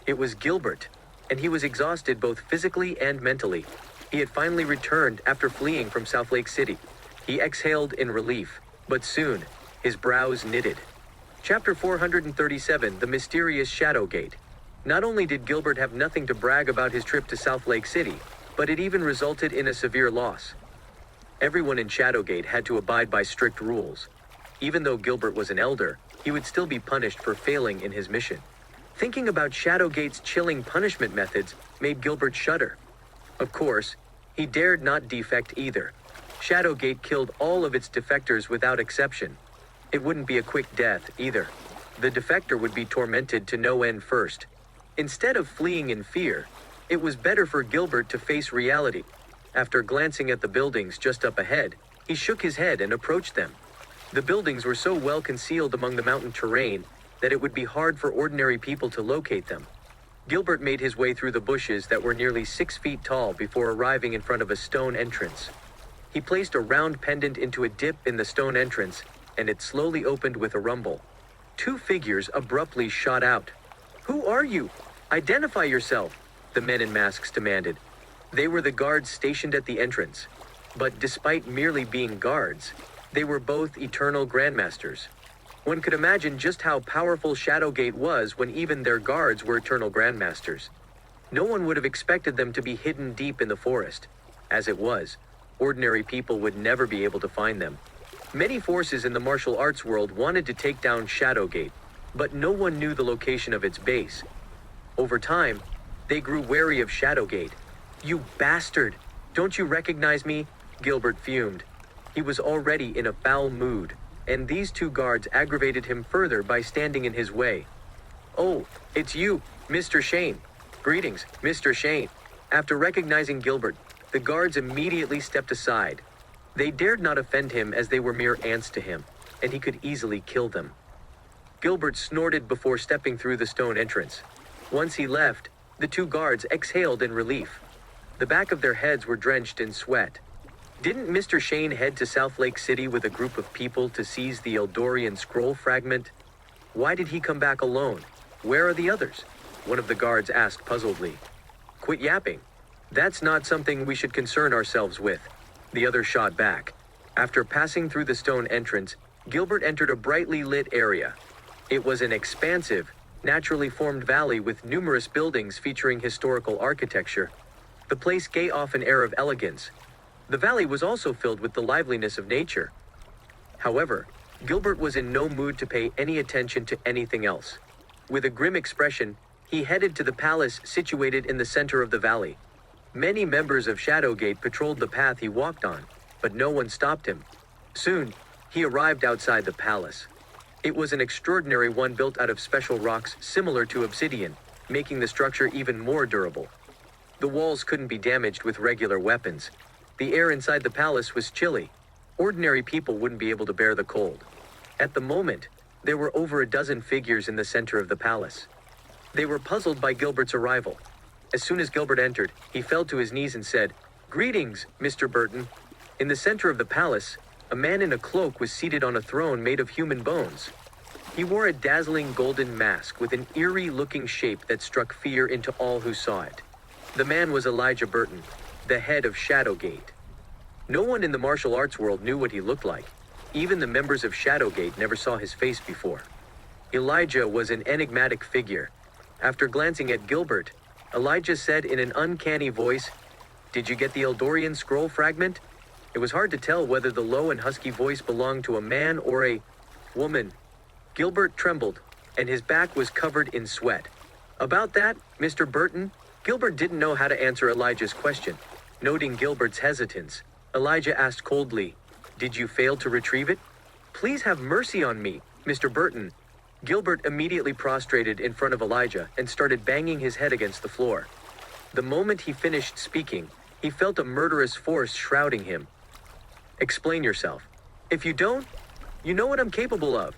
It was Gilbert, and he was exhausted both physically and mentally. He had finally returned after fleeing from Southlake City. He exhaled in relief, but soon, his brows knitted. Chapter 437, The Mysterious Shadowgate. Not only did Gilbert have nothing to brag about his trip to Southlake City, but it even resulted in a severe loss. Everyone in Shadowgate had to abide by strict rules. Even though Gilbert was an elder, he would still be punished for failing in his mission. Thinking about Shadowgate's chilling punishment methods made Gilbert shudder. Of course, he dared not defect either. Shadowgate killed all of its defectors without exception. It wouldn't be a quick death either. The defector would be tormented to no end first. Instead of fleeing in fear, it was better for Gilbert to face reality. After glancing at the buildings just up ahead, he shook his head and approached them. The buildings were so well concealed among the mountain terrain that it would be hard for ordinary people to locate them. Gilbert made his way through the bushes that were nearly 6 feet tall before arriving in front of a stone entrance. He placed a round pendant into a dip in the stone entrance, and it slowly opened with a rumble. 2 figures abruptly shot out. "Who are you? Identify yourself," the men in masks demanded. They were the guards stationed at the entrance. But despite merely being guards, they were both eternal grandmasters. One could imagine just how powerful Shadowgate was when even their guards were eternal grandmasters. No one would have expected them to be hidden deep in the forest. As it was, ordinary people would never be able to find them. Many forces in the martial arts world wanted to take down Shadowgate, but no one knew the location of its base. Over time, they grew wary of Shadowgate. "You bastard! Don't you recognize me?" Gilbert fumed. He was already in a foul mood, and these 2 guards aggravated him further by standing in his way. "Oh, it's you, Mr. Shane. Greetings, Mr. Shane." After recognizing Gilbert, the guards immediately stepped aside. They dared not offend him as they were mere ants to him, and he could easily kill them. Gilbert snorted before stepping through the stone entrance. Once he left, the 2 guards exhaled in relief. The back of their heads were drenched in sweat. Didn't Mr. Shane head to Southlake City with a group of people to seize the Eldorian scroll fragment? Why did he come back alone? Where are the others? One of the guards asked puzzledly. "Quit yapping. That's not something we should concern ourselves with," the other shot back. After passing through the stone entrance, Gilbert entered a brightly lit area. It was an expansive, naturally formed valley with numerous buildings featuring historical architecture. The place gave off an air of elegance. The valley was also filled with the liveliness of nature. However, Gilbert was in no mood to pay any attention to anything else. With a grim expression, he headed to the palace situated in the center of the valley. Many members of Shadowgate patrolled the path he walked on, but no one stopped him. Soon, he arrived outside the palace. It was an extraordinary one built out of special rocks similar to obsidian, making the structure even more durable. The walls couldn't be damaged with regular weapons. The air inside the palace was chilly. Ordinary people wouldn't be able to bear the cold. At the moment, there were over a dozen figures in the center of the palace. They were puzzled by Gilbert's arrival. As soon as Gilbert entered, he fell to his knees and said, "Greetings, Mr. Burton." In the center of the palace, a man in a cloak was seated on a throne made of human bones. He wore a dazzling golden mask with an eerie-looking shape that struck fear into all who saw it. The man was Elijah Burton, the head of Shadowgate. No one in the martial arts world knew what he looked like. Even the members of Shadowgate never saw his face before. Elijah was an enigmatic figure. After glancing at Gilbert, Elijah said in an uncanny voice, "Did you get the Eldorian scroll fragment?" It was hard to tell whether the low and husky voice belonged to a man or a woman. Gilbert trembled, and his back was covered in sweat. "About that, Mr. Burton?" Gilbert didn't know how to answer Elijah's question. Noting Gilbert's hesitance, Elijah asked coldly, "Did you fail to retrieve it?" "Please have mercy on me, Mr. Burton." Gilbert immediately prostrated in front of Elijah and started banging his head against the floor. The moment he finished speaking, he felt a murderous force shrouding him. "Explain yourself. If you don't, you know what I'm capable of."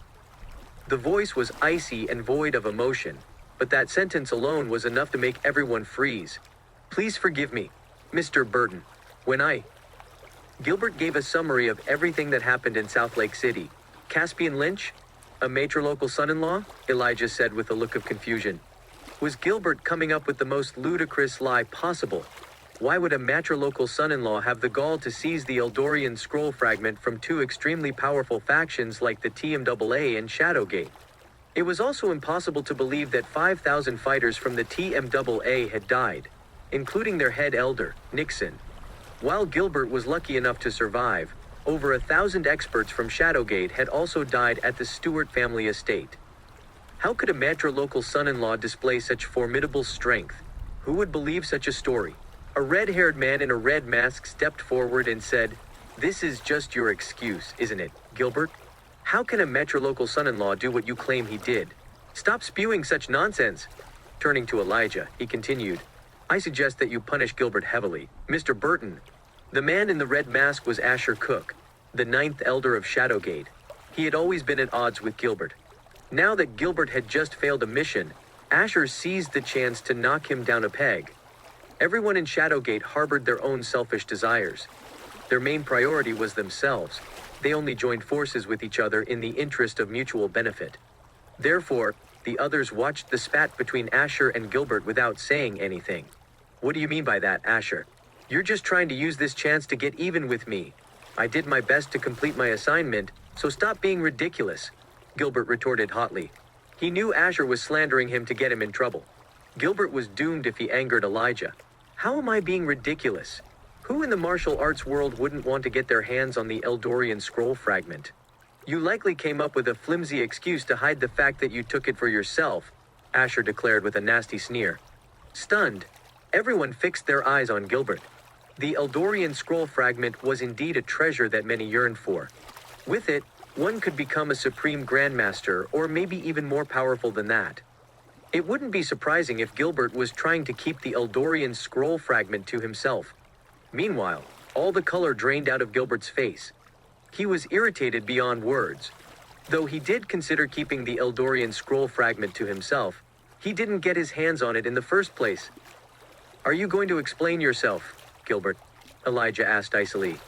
The voice was icy and void of emotion, but that sentence alone was enough to make everyone freeze. "Please forgive me, Mr. Burton. Gilbert gave a summary of everything that happened in Southlake City. "Caspian Lynch? A matrilocal son-in-law?" Elijah said with a look of confusion. Was Gilbert coming up with the most ludicrous lie possible? Why would a matrilocal son-in-law have the gall to seize the Eldorian scroll fragment from two extremely powerful factions like the TMAA and Shadowgate? It was also impossible to believe that 5,000 fighters from the TMAA had died, including their head elder, Nixon. While Gilbert was lucky enough to survive, over 1,000 experts from Shadowgate had also died at the Stewart family estate. How could a matrilocal son-in-law display such formidable strength? Who would believe such a story? A red-haired man in a red mask stepped forward and said, "This is just your excuse, isn't it, Gilbert? How can a matrilocal son-in-law do what you claim he did? Stop spewing such nonsense." Turning to Elijah, he continued, "I suggest that you punish Gilbert heavily, Mr. Burton." The man in the red mask was Asher Cook, the 9th elder of Shadowgate. He had always been at odds with Gilbert. Now that Gilbert had just failed a mission, Asher seized the chance to knock him down a peg. Everyone in Shadowgate harbored their own selfish desires. Their main priority was themselves. They only joined forces with each other in the interest of mutual benefit. Therefore, the others watched the spat between Asher and Gilbert without saying anything. "What do you mean by that, Asher? You're just trying to use this chance to get even with me. I did my best to complete my assignment, so stop being ridiculous," Gilbert retorted hotly. He knew Asher was slandering him to get him in trouble. Gilbert was doomed if he angered Elijah. "How am I being ridiculous? Who in the martial arts world wouldn't want to get their hands on the Eldorian scroll fragment? You likely came up with a flimsy excuse to hide the fact that you took it for yourself," Asher declared with a nasty sneer. Stunned, everyone fixed their eyes on Gilbert. The Eldorian scroll fragment was indeed a treasure that many yearned for. With it, one could become a supreme grandmaster, or maybe even more powerful than that. It wouldn't be surprising if Gilbert was trying to keep the Eldorian scroll fragment to himself. Meanwhile, all the color drained out of Gilbert's face. He was irritated beyond words. Though he did consider keeping the Eldorian scroll fragment to himself, he didn't get his hands on it in the first place. "Are you going to explain yourself, Gilbert?" Elijah asked icily.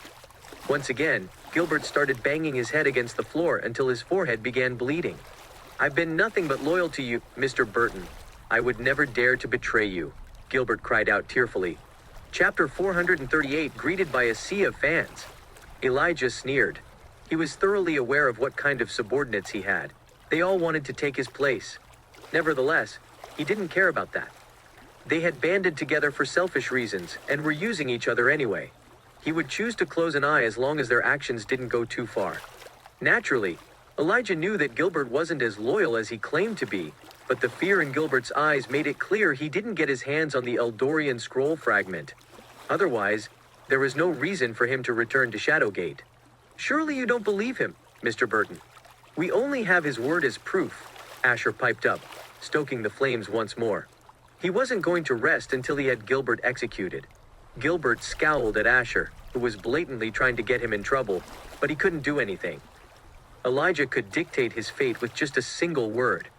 Once again, Gilbert started banging his head against the floor until his forehead began bleeding. "I've been nothing but loyal to you, Mr. Burton. I would never dare to betray you," Gilbert cried out tearfully. Chapter 438 greeted by a sea of fans. Elijah sneered. He was thoroughly aware of what kind of subordinates he had. They all wanted to take his place. Nevertheless, he didn't care about that. They had banded together for selfish reasons and were using each other anyway. He would choose to close an eye as long as their actions didn't go too far. Naturally, Elijah knew that Gilbert wasn't as loyal as he claimed to be, but the fear in Gilbert's eyes made it clear he didn't get his hands on the Eldorian scroll fragment. Otherwise, there was no reason for him to return to Shadowgate. "Surely you don't believe him, Mr. Burton. We only have his word as proof," Asher piped up, stoking the flames once more. He wasn't going to rest until he had Gilbert executed. Gilbert scowled at Asher, who was blatantly trying to get him in trouble, but he couldn't do anything. Elijah could dictate his fate with just a single word.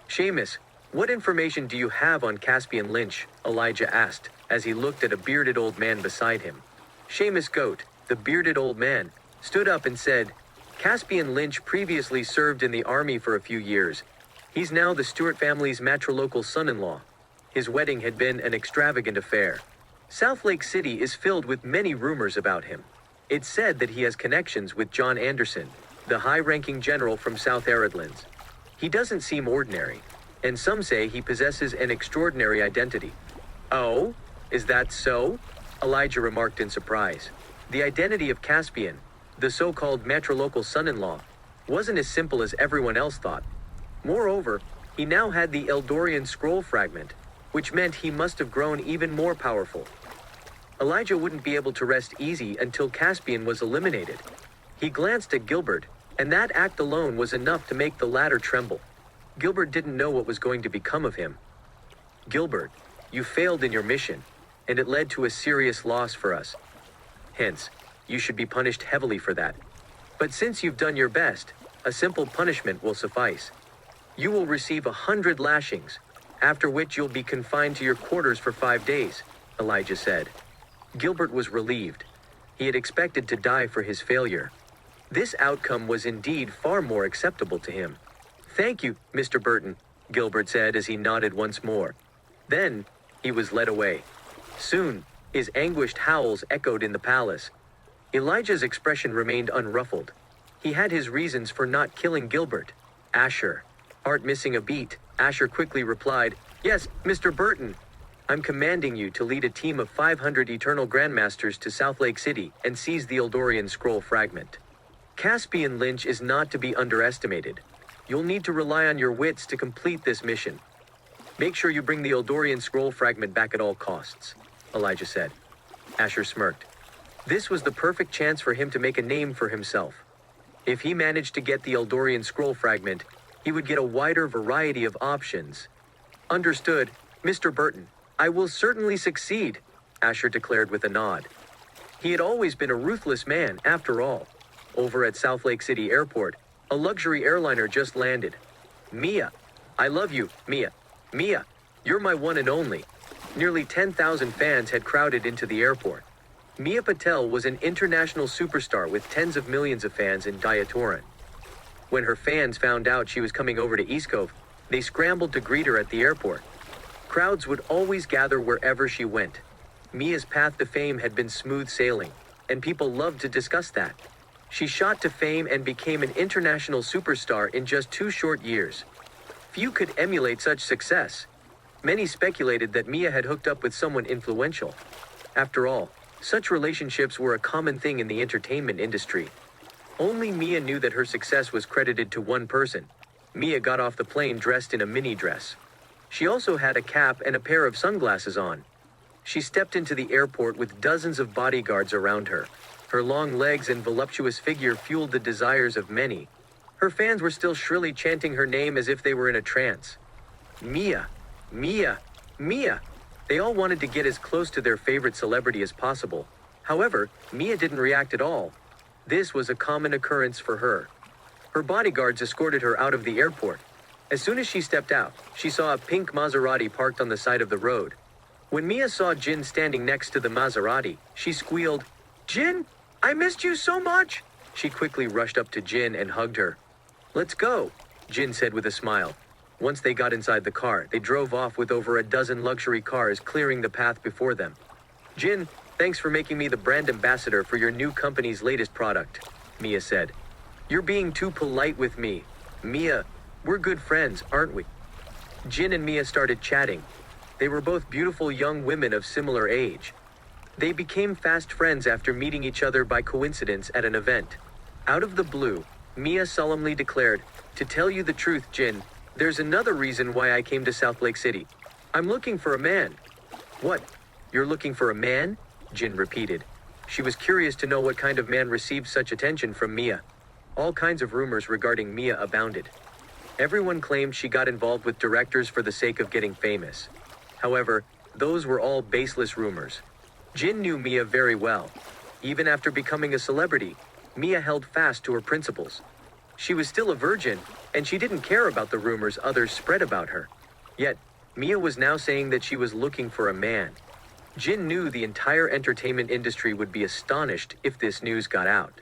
"Seamus, what information do you have on Caspian Lynch?" Elijah asked, as he looked at a bearded old man beside him. Seamus Goat, the bearded old man, stood up and said, "Caspian Lynch previously served in the army for a few years. He's now the Stewart family's matrilocal son-in-law. His wedding had been an extravagant affair. Southlake City is filled with many rumors about him. It's said that he has connections with John Anderson, the high-ranking general from South Eredlands. He doesn't seem ordinary, and some say he possesses an extraordinary identity." "Oh? Is that so?" Elijah remarked in surprise. The identity of Caspian, the so-called matrilocal son-in-law, wasn't as simple as everyone else thought. Moreover, he now had the Eldorian scroll fragment, which meant he must have grown even more powerful. Elijah wouldn't be able to rest easy until Caspian was eliminated. He glanced at Gilbert, and that act alone was enough to make the latter tremble. Gilbert didn't know what was going to become of him. "Gilbert, you failed in your mission, and it led to a serious loss for us. Hence, you should be punished heavily for that. But since you've done your best, a simple punishment will suffice. You will receive 100 lashings, after which you'll be confined to your quarters for 5 days, Elijah said. Gilbert was relieved. He had expected to die for his failure. This outcome was indeed far more acceptable to him. "Thank you, Mr. Burton," Gilbert said as he nodded once more. Then, he was led away. Soon, His anguished howls echoed in the palace. Elijah's expression remained unruffled. He had his reasons for not killing Gilbert. Asher. Heart missing a beat, Asher quickly replied, "Yes, Mr. Burton. I'm commanding you to lead a team of 500 Eternal Grandmasters to Southlake City and seize the Eldorian scroll fragment. Caspian Lynch is not to be underestimated. You'll need to rely on your wits to complete this mission. Make sure you bring the Eldorian scroll fragment back at all costs," Elijah said. Asher smirked. This was the perfect chance for him to make a name for himself. If he managed to get the Eldorian scroll fragment, he would get a wider variety of options. "Understood, Mr. Burton. I will certainly succeed," Asher declared with a nod. He had always been a ruthless man, after all. Over at Southlake City Airport, a luxury airliner just landed. "Mia. I love you, Mia. Mia, you're my one and only." Nearly 10,000 fans had crowded into the airport. Mia Patel was an international superstar with tens of millions of fans in Diatoran. When her fans found out she was coming over to East Cove, they scrambled to greet her at the airport. Crowds would always gather wherever she went. Mia's path to fame had been smooth sailing, and people loved to discuss that. She shot to fame and became an international superstar in just 2 short years. Few could emulate such success. Many speculated that Mia had hooked up with someone influential. After all, such relationships were a common thing in the entertainment industry. Only Mia knew that her success was credited to one person. Mia got off the plane dressed in a mini dress. She also had a cap and a pair of sunglasses on. She stepped into the airport with dozens of bodyguards around her. Her long legs and voluptuous figure fueled the desires of many. Her fans were still shrilly chanting her name as if they were in a trance. Mia, Mia, Mia. They all wanted to get as close to their favorite celebrity as possible. However, Mia didn't react at all. This was a common occurrence for her. Her bodyguards escorted her out of the airport. As soon as she stepped out, she saw a pink Maserati parked on the side of the road. When Mia saw Jin standing next to the Maserati, she squealed, "Jin, I missed you so much!" She quickly rushed up to Jin and hugged her. "Let's go," Jin said with a smile. Once they got inside the car, they drove off with over a dozen luxury cars clearing the path before them. "Jin, thanks for making me the brand ambassador for your new company's latest product," Mia said. "You're being too polite with me. Mia, we're good friends, aren't we?" Jin and Mia started chatting. They were both beautiful young women of similar age. They became fast friends after meeting each other by coincidence at an event. Out of the blue, Mia solemnly declared, "To tell you the truth, Jin, there's another reason why I came to Southlake City. I'm looking for a man." "What? You're looking for a man?" Jin repeated. She was curious to know what kind of man received such attention from Mia. All kinds of rumors regarding Mia abounded. Everyone claimed she got involved with directors for the sake of getting famous. However, those were all baseless rumors. Jin knew Mia very well. Even after becoming a celebrity, Mia held fast to her principles. She was still a virgin, and she didn't care about the rumors others spread about her. Yet, Mia was now saying that she was looking for a man. Jin knew the entire entertainment industry would be astonished if this news got out.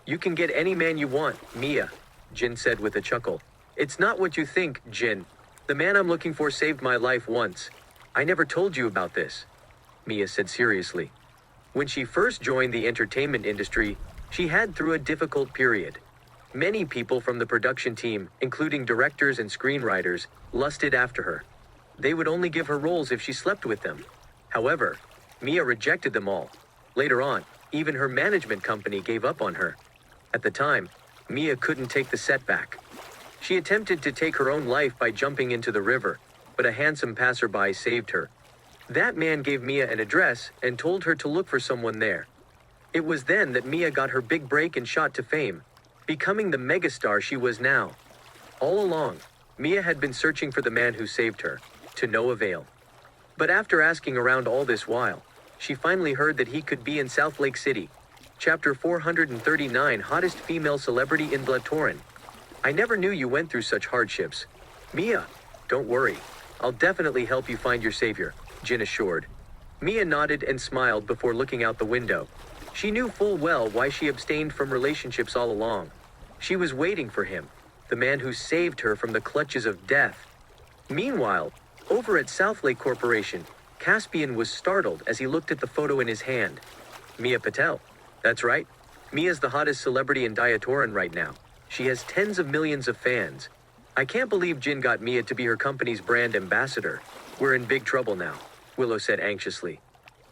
"You can get any man you want, Mia," Jin said with a chuckle. "It's not what you think, Jin. The man I'm looking for saved my life once. I never told you about this," Mia said seriously. When she first joined the entertainment industry, she had through a difficult period. Many people from the production team, including directors and screenwriters, lusted after her. They would only give her roles if she slept with them. However, Mia rejected them all. Later on, even her management company gave up on her. At the time, Mia couldn't take the setback. She attempted to take her own life by jumping into the river, but a handsome passerby saved her. That man gave Mia an address and told her to look for someone there. It was then that Mia got her big break and shot to fame, becoming the megastar she was now. All along, Mia had been searching for the man who saved her, to no avail. But after asking around all this while, she finally heard that he could be in Southlake City. Chapter 439, Hottest Female Celebrity in Blatoran. "I never knew you went through such hardships. Mia, don't worry. I'll definitely help you find your savior," Jin assured. Mia nodded and smiled before looking out the window. She knew full well why she abstained from relationships all along. She was waiting for him, the man who saved her from the clutches of death. Meanwhile, over at Southlake Corporation, Caspian was startled as he looked at the photo in his hand. Mia Patel. That's right. Mia's the hottest celebrity in Diatoran right now. She has tens of millions of fans. I can't believe Jin got Mia to be her company's brand ambassador. We're in big trouble now, Willow said anxiously.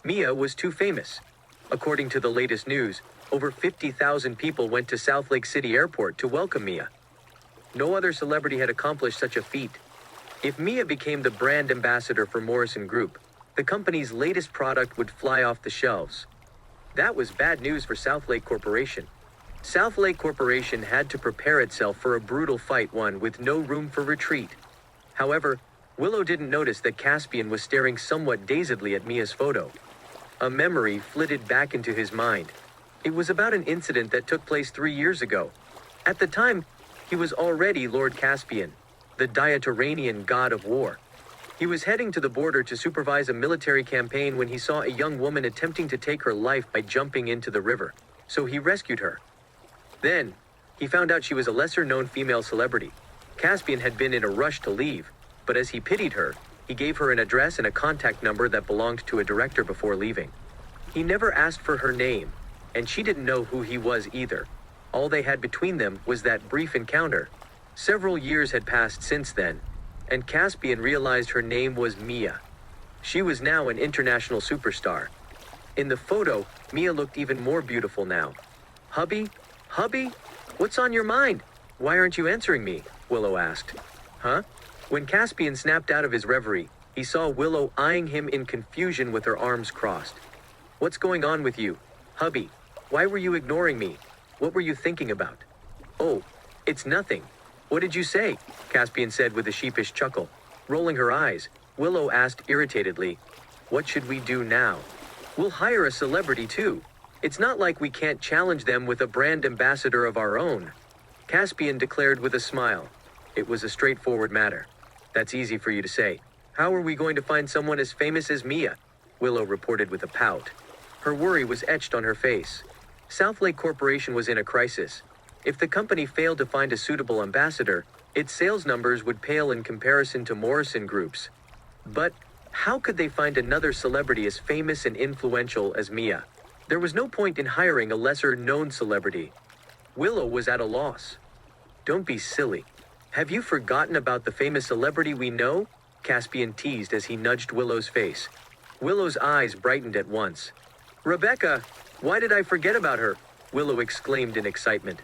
Mia was too famous. According to the latest news, over 50,000 people went to Southlake City Airport to welcome Mia. No other celebrity had accomplished such a feat. If Mia became the brand ambassador for Morrison Group, the company's latest product would fly off the shelves. That was bad news for Southlake Corporation. Southlake Corporation had to prepare itself for a brutal fight, one with no room for retreat. However, Willow didn't notice that Caspian was staring somewhat dazedly at Mia's photo. A memory flitted back into his mind. It was about an incident that took place 3 years ago. At the time, he was already Lord Caspian, the Diatoranian god of war. He was heading to the border to supervise a military campaign when he saw a young woman attempting to take her life by jumping into the river, so he rescued her. Then, he found out she was a lesser-known female celebrity. Caspian had been in a rush to leave, but as he pitied her, he gave her an address and a contact number that belonged to a director before leaving. He never asked for her name, and she didn't know who he was either. All they had between them was that brief encounter. Several years had passed since then, and Caspian realized her name was Mia. She was now an international superstar. In the photo, Mia looked even more beautiful now. Hubby? What's on your mind? Why aren't you answering me? Willow asked. Huh? When Caspian snapped out of his reverie, he saw Willow eyeing him in confusion with her arms crossed. What's going on with you? Hubby, why were you ignoring me? What were you thinking about? Oh, it's nothing. What did you say? Caspian said with a sheepish chuckle. Rolling her eyes, Willow asked irritatedly, What should we do now? We'll hire a celebrity too. It's not like we can't challenge them with a brand ambassador of our own. Caspian declared with a smile. It was a straightforward matter. That's easy for you to say. How are we going to find someone as famous as Mia? Willow reported with a pout. Her worry was etched on her face. Southlake Corporation was in a crisis. If the company failed to find a suitable ambassador, its sales numbers would pale in comparison to Morrison Group's. But how could they find another celebrity as famous and influential as Mia? There was no point in hiring a lesser-known celebrity. Willow was at a loss. Don't be silly. Have you forgotten about the famous celebrity we know? Caspian teased as he nudged Willow's face. Willow's eyes brightened at once. Rebecca! Why did I forget about her? Willow exclaimed in excitement.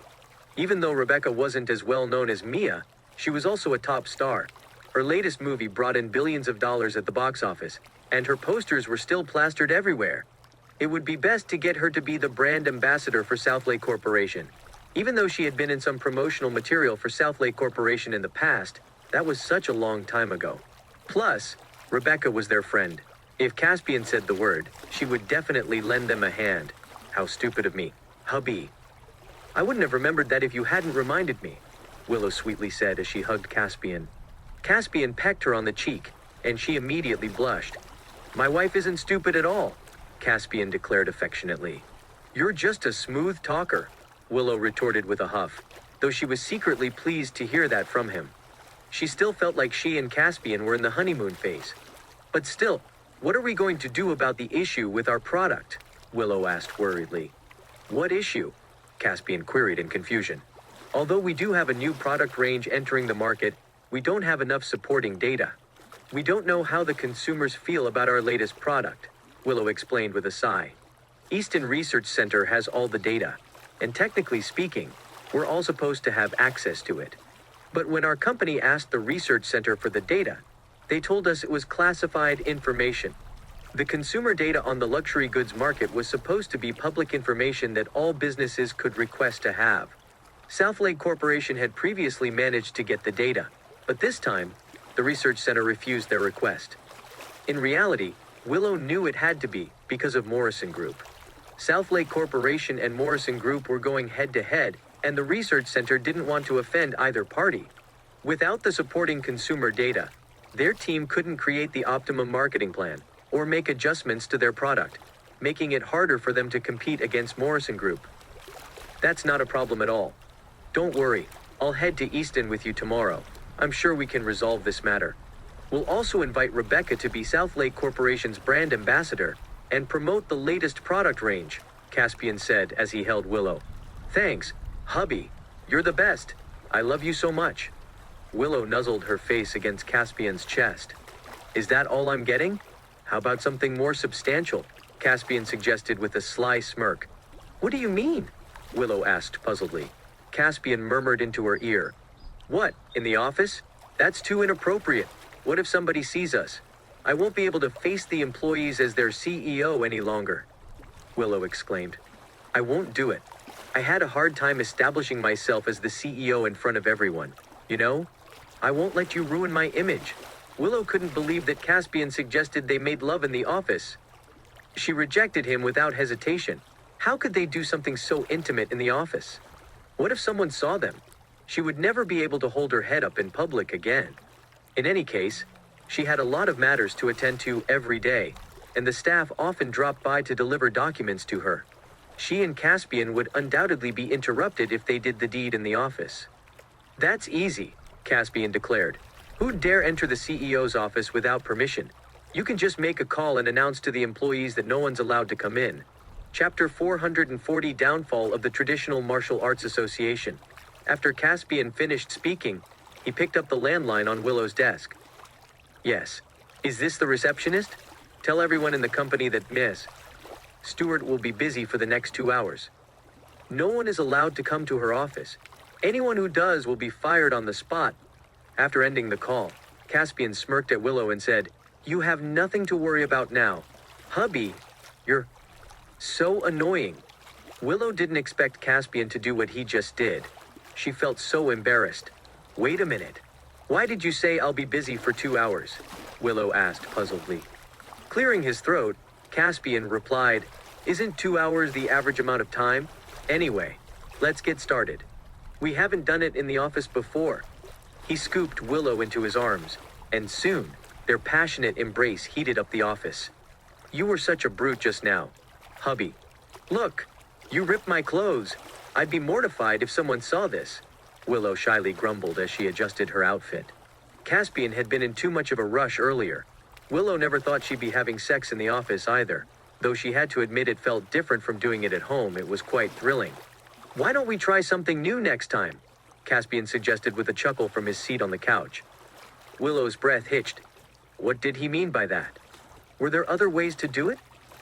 Even though Rebecca wasn't as well known as Mia, she was also a top star. Her latest movie brought in billions of dollars at the box office, and her posters were still plastered everywhere. It would be best to get her to be the brand ambassador for Southlake Corporation. Even though she had been in some promotional material for Southlake Corporation in the past, that was such a long time ago. Plus, Rebecca was their friend. If Caspian said the word, she would definitely lend them a hand. How stupid of me. Hubby. I wouldn't have remembered that if you hadn't reminded me, Willow sweetly said as she hugged Caspian. Caspian pecked her on the cheek, and she immediately blushed. My wife isn't stupid at all, Caspian declared affectionately. You're just a smooth talker, Willow retorted with a huff, though she was secretly pleased to hear that from him. She still felt like she and Caspian were in the honeymoon phase. But still, what are we going to do about the issue with our product? Willow asked worriedly. What issue? Caspian queried in confusion. Although we do have a new product range entering the market, we don't have enough supporting data. We don't know how the consumers feel about our latest product, Willow explained with a sigh. Easton Research Center has all the data, and technically speaking, we're all supposed to have access to it. But when our company asked the Research Center for the data, they told us it was classified information. The consumer data on the luxury goods market was supposed to be public information that all businesses could request to have. Southlake Corporation had previously managed to get the data, but this time, the Research Center refused their request. In reality, Willow knew it had to be because of Morrison Group. Southlake Corporation and Morrison Group were going head-to-head, and the Research Center didn't want to offend either party. Without the supporting consumer data, their team couldn't create the optimum marketing plan or make adjustments to their product, making it harder for them to compete against Morrison Group. That's not a problem at all. Don't worry, I'll head to Easton with you tomorrow. I'm sure we can resolve this matter. We'll also invite Rebecca to be Southlake Corporation's brand ambassador and promote the latest product range, Caspian said as he held Willow. Thanks, hubby. You're the best. I love you so much. Willow nuzzled her face against Caspian's chest. Is that all I'm getting? How about something more substantial? Caspian suggested with a sly smirk. What do you mean? Willow asked puzzledly. Caspian murmured into her ear. What, in the office? That's too inappropriate. What if somebody sees us? I won't be able to face the employees as their CEO any longer. Willow exclaimed. I won't do it. I had a hard time establishing myself as the CEO in front of everyone. You know? I won't let you ruin my image. Willow couldn't believe that Caspian suggested they made love in the office. She rejected him without hesitation. How could they do something so intimate in the office? What if someone saw them? She would never be able to hold her head up in public again. In any case, she had a lot of matters to attend to every day, and the staff often dropped by to deliver documents to her. She and Caspian would undoubtedly be interrupted if they did the deed in the office. That's easy, Caspian declared. Who'd dare enter the CEO's office without permission? You can just make a call and announce to the employees that no one's allowed to come in. Chapter 440 Downfall of the Traditional Martial Arts Association. After Caspian finished speaking, he picked up the landline on Willow's desk. Yes. Is this the receptionist? Tell everyone in the company that Miss Stewart will be busy for the next 2 hours. No one is allowed to come to her office. Anyone who does will be fired on the spot. After ending the call, Caspian smirked at Willow and said, You have nothing to worry about now. Hubby, you're so annoying. Willow didn't expect Caspian to do what he just did. She felt so embarrassed. Wait a minute. Why did you say I'll be busy for 2 hours? Willow asked puzzledly. Clearing his throat, Caspian replied, Isn't 2 hours the average amount of time? Anyway, let's get started. We haven't done it in the office before. He scooped Willow into his arms, and soon, their passionate embrace heated up the office. You were such a brute just now, hubby. Look, you ripped my clothes. I'd be mortified if someone saw this, Willow shyly grumbled as she adjusted her outfit. Caspian had been in too much of a rush earlier. Willow never thought she'd be having sex in the office either. Though she had to admit it felt different from doing it at home, it was quite thrilling. Why don't we try something new next time? Caspian suggested with a chuckle from his seat on the couch. Willow's breath hitched. What did he mean by that? Were there other ways to do it?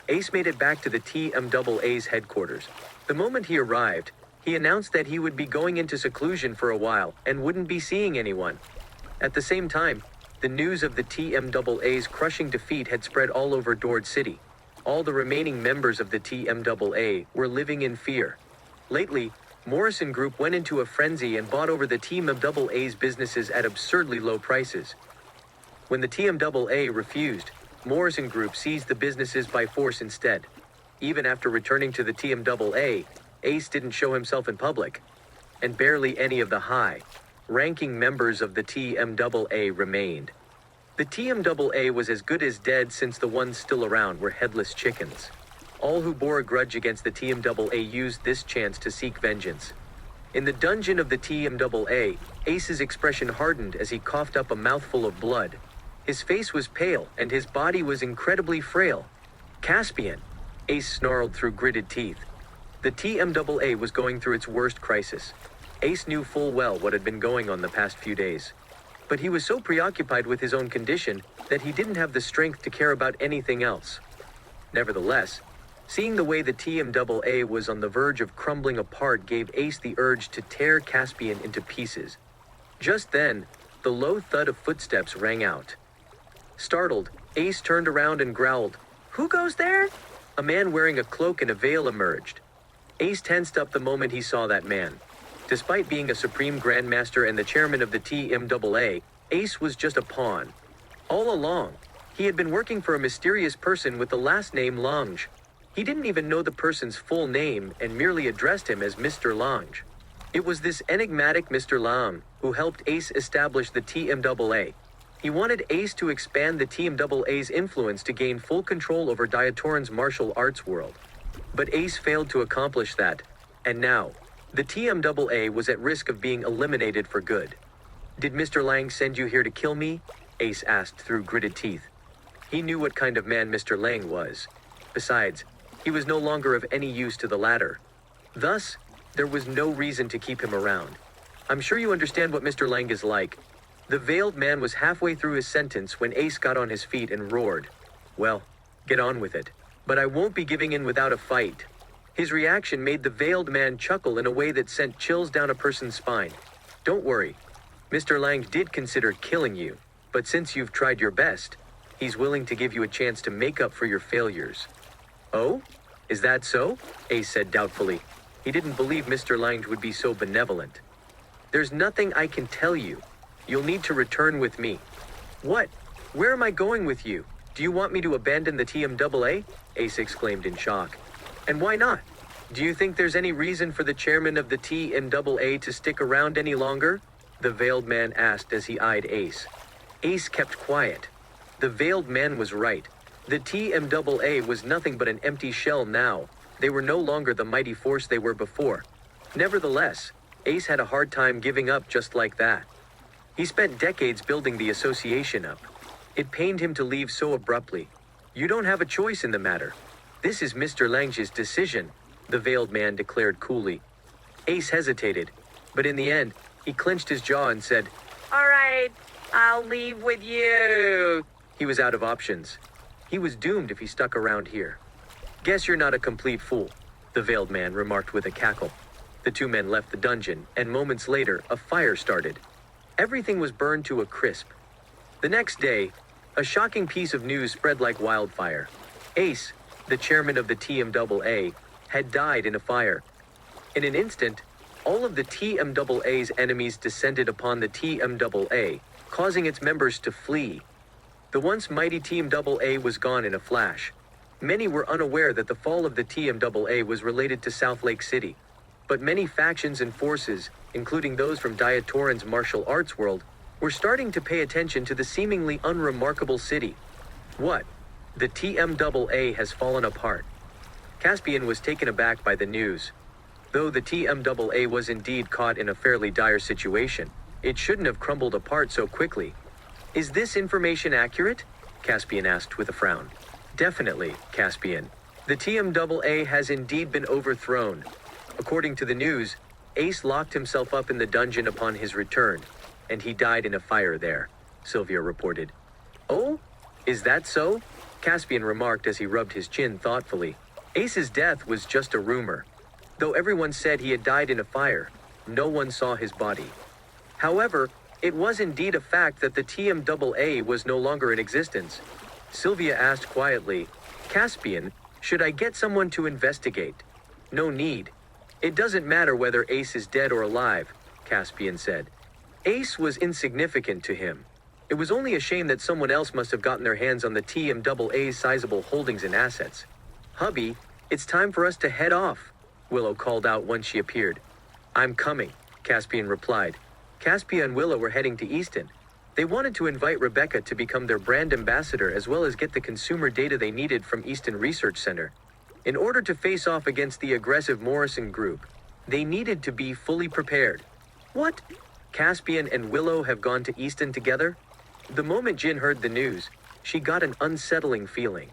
Ace made it back to the TMAA's headquarters. The moment he arrived, he announced that he would be going into seclusion for a while and wouldn't be seeing anyone. At the same time, the news of the TMAA's crushing defeat had spread all over Dord City. All the remaining members of the TMAA were living in fear. Lately, Morrison Group went into a frenzy and bought over the TMAA's businesses at absurdly low prices. When the TMAA refused, Morrison Group seized the businesses by force instead. Even after returning to the TMAA, Ace didn't show himself in public, and barely any of the high-ranking members of the TMAA remained. The TMAA was as good as dead since the ones still around were headless chickens. All who bore a grudge against the TMAA used this chance to seek vengeance. In the dungeon of the TMAA, Ace's expression hardened as he coughed up a mouthful of blood. His face was pale and his body was incredibly frail. Caspian, Ace snarled through gritted teeth. The TMAA was going through its worst crisis. Ace knew full well what had been going on the past few days. But he was so preoccupied with his own condition that he didn't have the strength to care about anything else. Nevertheless, seeing the way the TMAA was on the verge of crumbling apart gave Ace the urge to tear Caspian into pieces. Just then, the low thud of footsteps rang out. Startled, Ace turned around and growled, "Who goes there?" A man wearing a cloak and a veil emerged. Ace tensed up the moment he saw that man. Despite being a Supreme Grandmaster and the chairman of the TMAA, Ace was just a pawn. All along, he had been working for a mysterious person with the last name Lange. He didn't even know the person's full name and merely addressed him as Mr. Lange. It was this enigmatic Mr. Lange who helped Ace establish the TMAA. He wanted Ace to expand the TMAA's influence to gain full control over Diatoran's martial arts world. But Ace failed to accomplish that, and now, the TMAA was at risk of being eliminated for good. "Did Mr. Lang send you here to kill me?" Ace asked through gritted teeth. He knew what kind of man Mr. Lang was. Besides, he was no longer of any use to the latter. Thus, there was no reason to keep him around. I'm sure you understand what Mr. Lang is like. The veiled man was halfway through his sentence when Ace got on his feet and roared. Well, get on with it. But I won't be giving in without a fight. His reaction made the veiled man chuckle in a way that sent chills down a person's spine. Don't worry. Mr. Lang did consider killing you, but since you've tried your best, he's willing to give you a chance to make up for your failures. Oh? Is that so? Ace said doubtfully. He didn't believe Mr. Lang would be so benevolent. There's nothing I can tell you. You'll need to return with me. What? Where am I going with you? Do you want me to abandon the TMAA? Ace exclaimed in shock. And why not? Do you think there's any reason for the chairman of the TMAA to stick around any longer? The veiled man asked as he eyed Ace. Ace kept quiet. The veiled man was right. The TMAA was nothing but an empty shell now. They were no longer the mighty force they were before. Nevertheless, Ace had a hard time giving up just like that. He spent decades building the association up. It pained him to leave so abruptly. You don't have a choice in the matter. This is Mr. Lang's decision, the veiled man declared coolly. Ace hesitated, but in the end, he clenched his jaw and said, All right, I'll leave with you. He was out of options. He was doomed if he stuck around here. Guess you're not a complete fool, the veiled man remarked with a cackle. The two men left the dungeon, and moments later, a fire started. Everything was burned to a crisp. The next day, a shocking piece of news spread like wildfire. Ace, the chairman of the TMAA, had died in a fire. In an instant, all of the TMAA's enemies descended upon the TMAA, causing its members to flee. The once mighty TMAA was gone in a flash. Many were unaware that the fall of the TMAA was related to Southlake City. But many factions and forces, including those from Diatoran's martial arts world, were starting to pay attention to the seemingly unremarkable city. What? The TMAA has fallen apart. Caspian was taken aback by the news. Though the TMAA was indeed caught in a fairly dire situation, it shouldn't have crumbled apart so quickly. Is this information accurate? Caspian asked with a frown. Definitely, Caspian. The TMAA has indeed been overthrown. According to the news, Ace locked himself up in the dungeon upon his return, and he died in a fire there, Sylvia reported. Oh? Is that so? Caspian remarked as he rubbed his chin thoughtfully. Ace's death was just a rumor. Though everyone said he had died in a fire, no one saw his body. However, it was indeed a fact that the TMAA was no longer in existence. Sylvia asked quietly, Caspian, should I get someone to investigate? No need. It doesn't matter whether Ace is dead or alive, Caspian said. Ace was insignificant to him. It was only a shame that someone else must have gotten their hands on the TMAA's sizable holdings and assets. Hubby, it's time for us to head off, Willow called out once she appeared. I'm coming, Caspian replied. Caspia and Willow were heading to Easton. They wanted to invite Rebecca to become their brand ambassador as well as get the consumer data they needed from Easton Research Center. In order to face off against the aggressive Morrison group, they needed to be fully prepared. What? Caspian and Willow have gone to Easton together? The moment Jin heard the news, she got an unsettling feeling.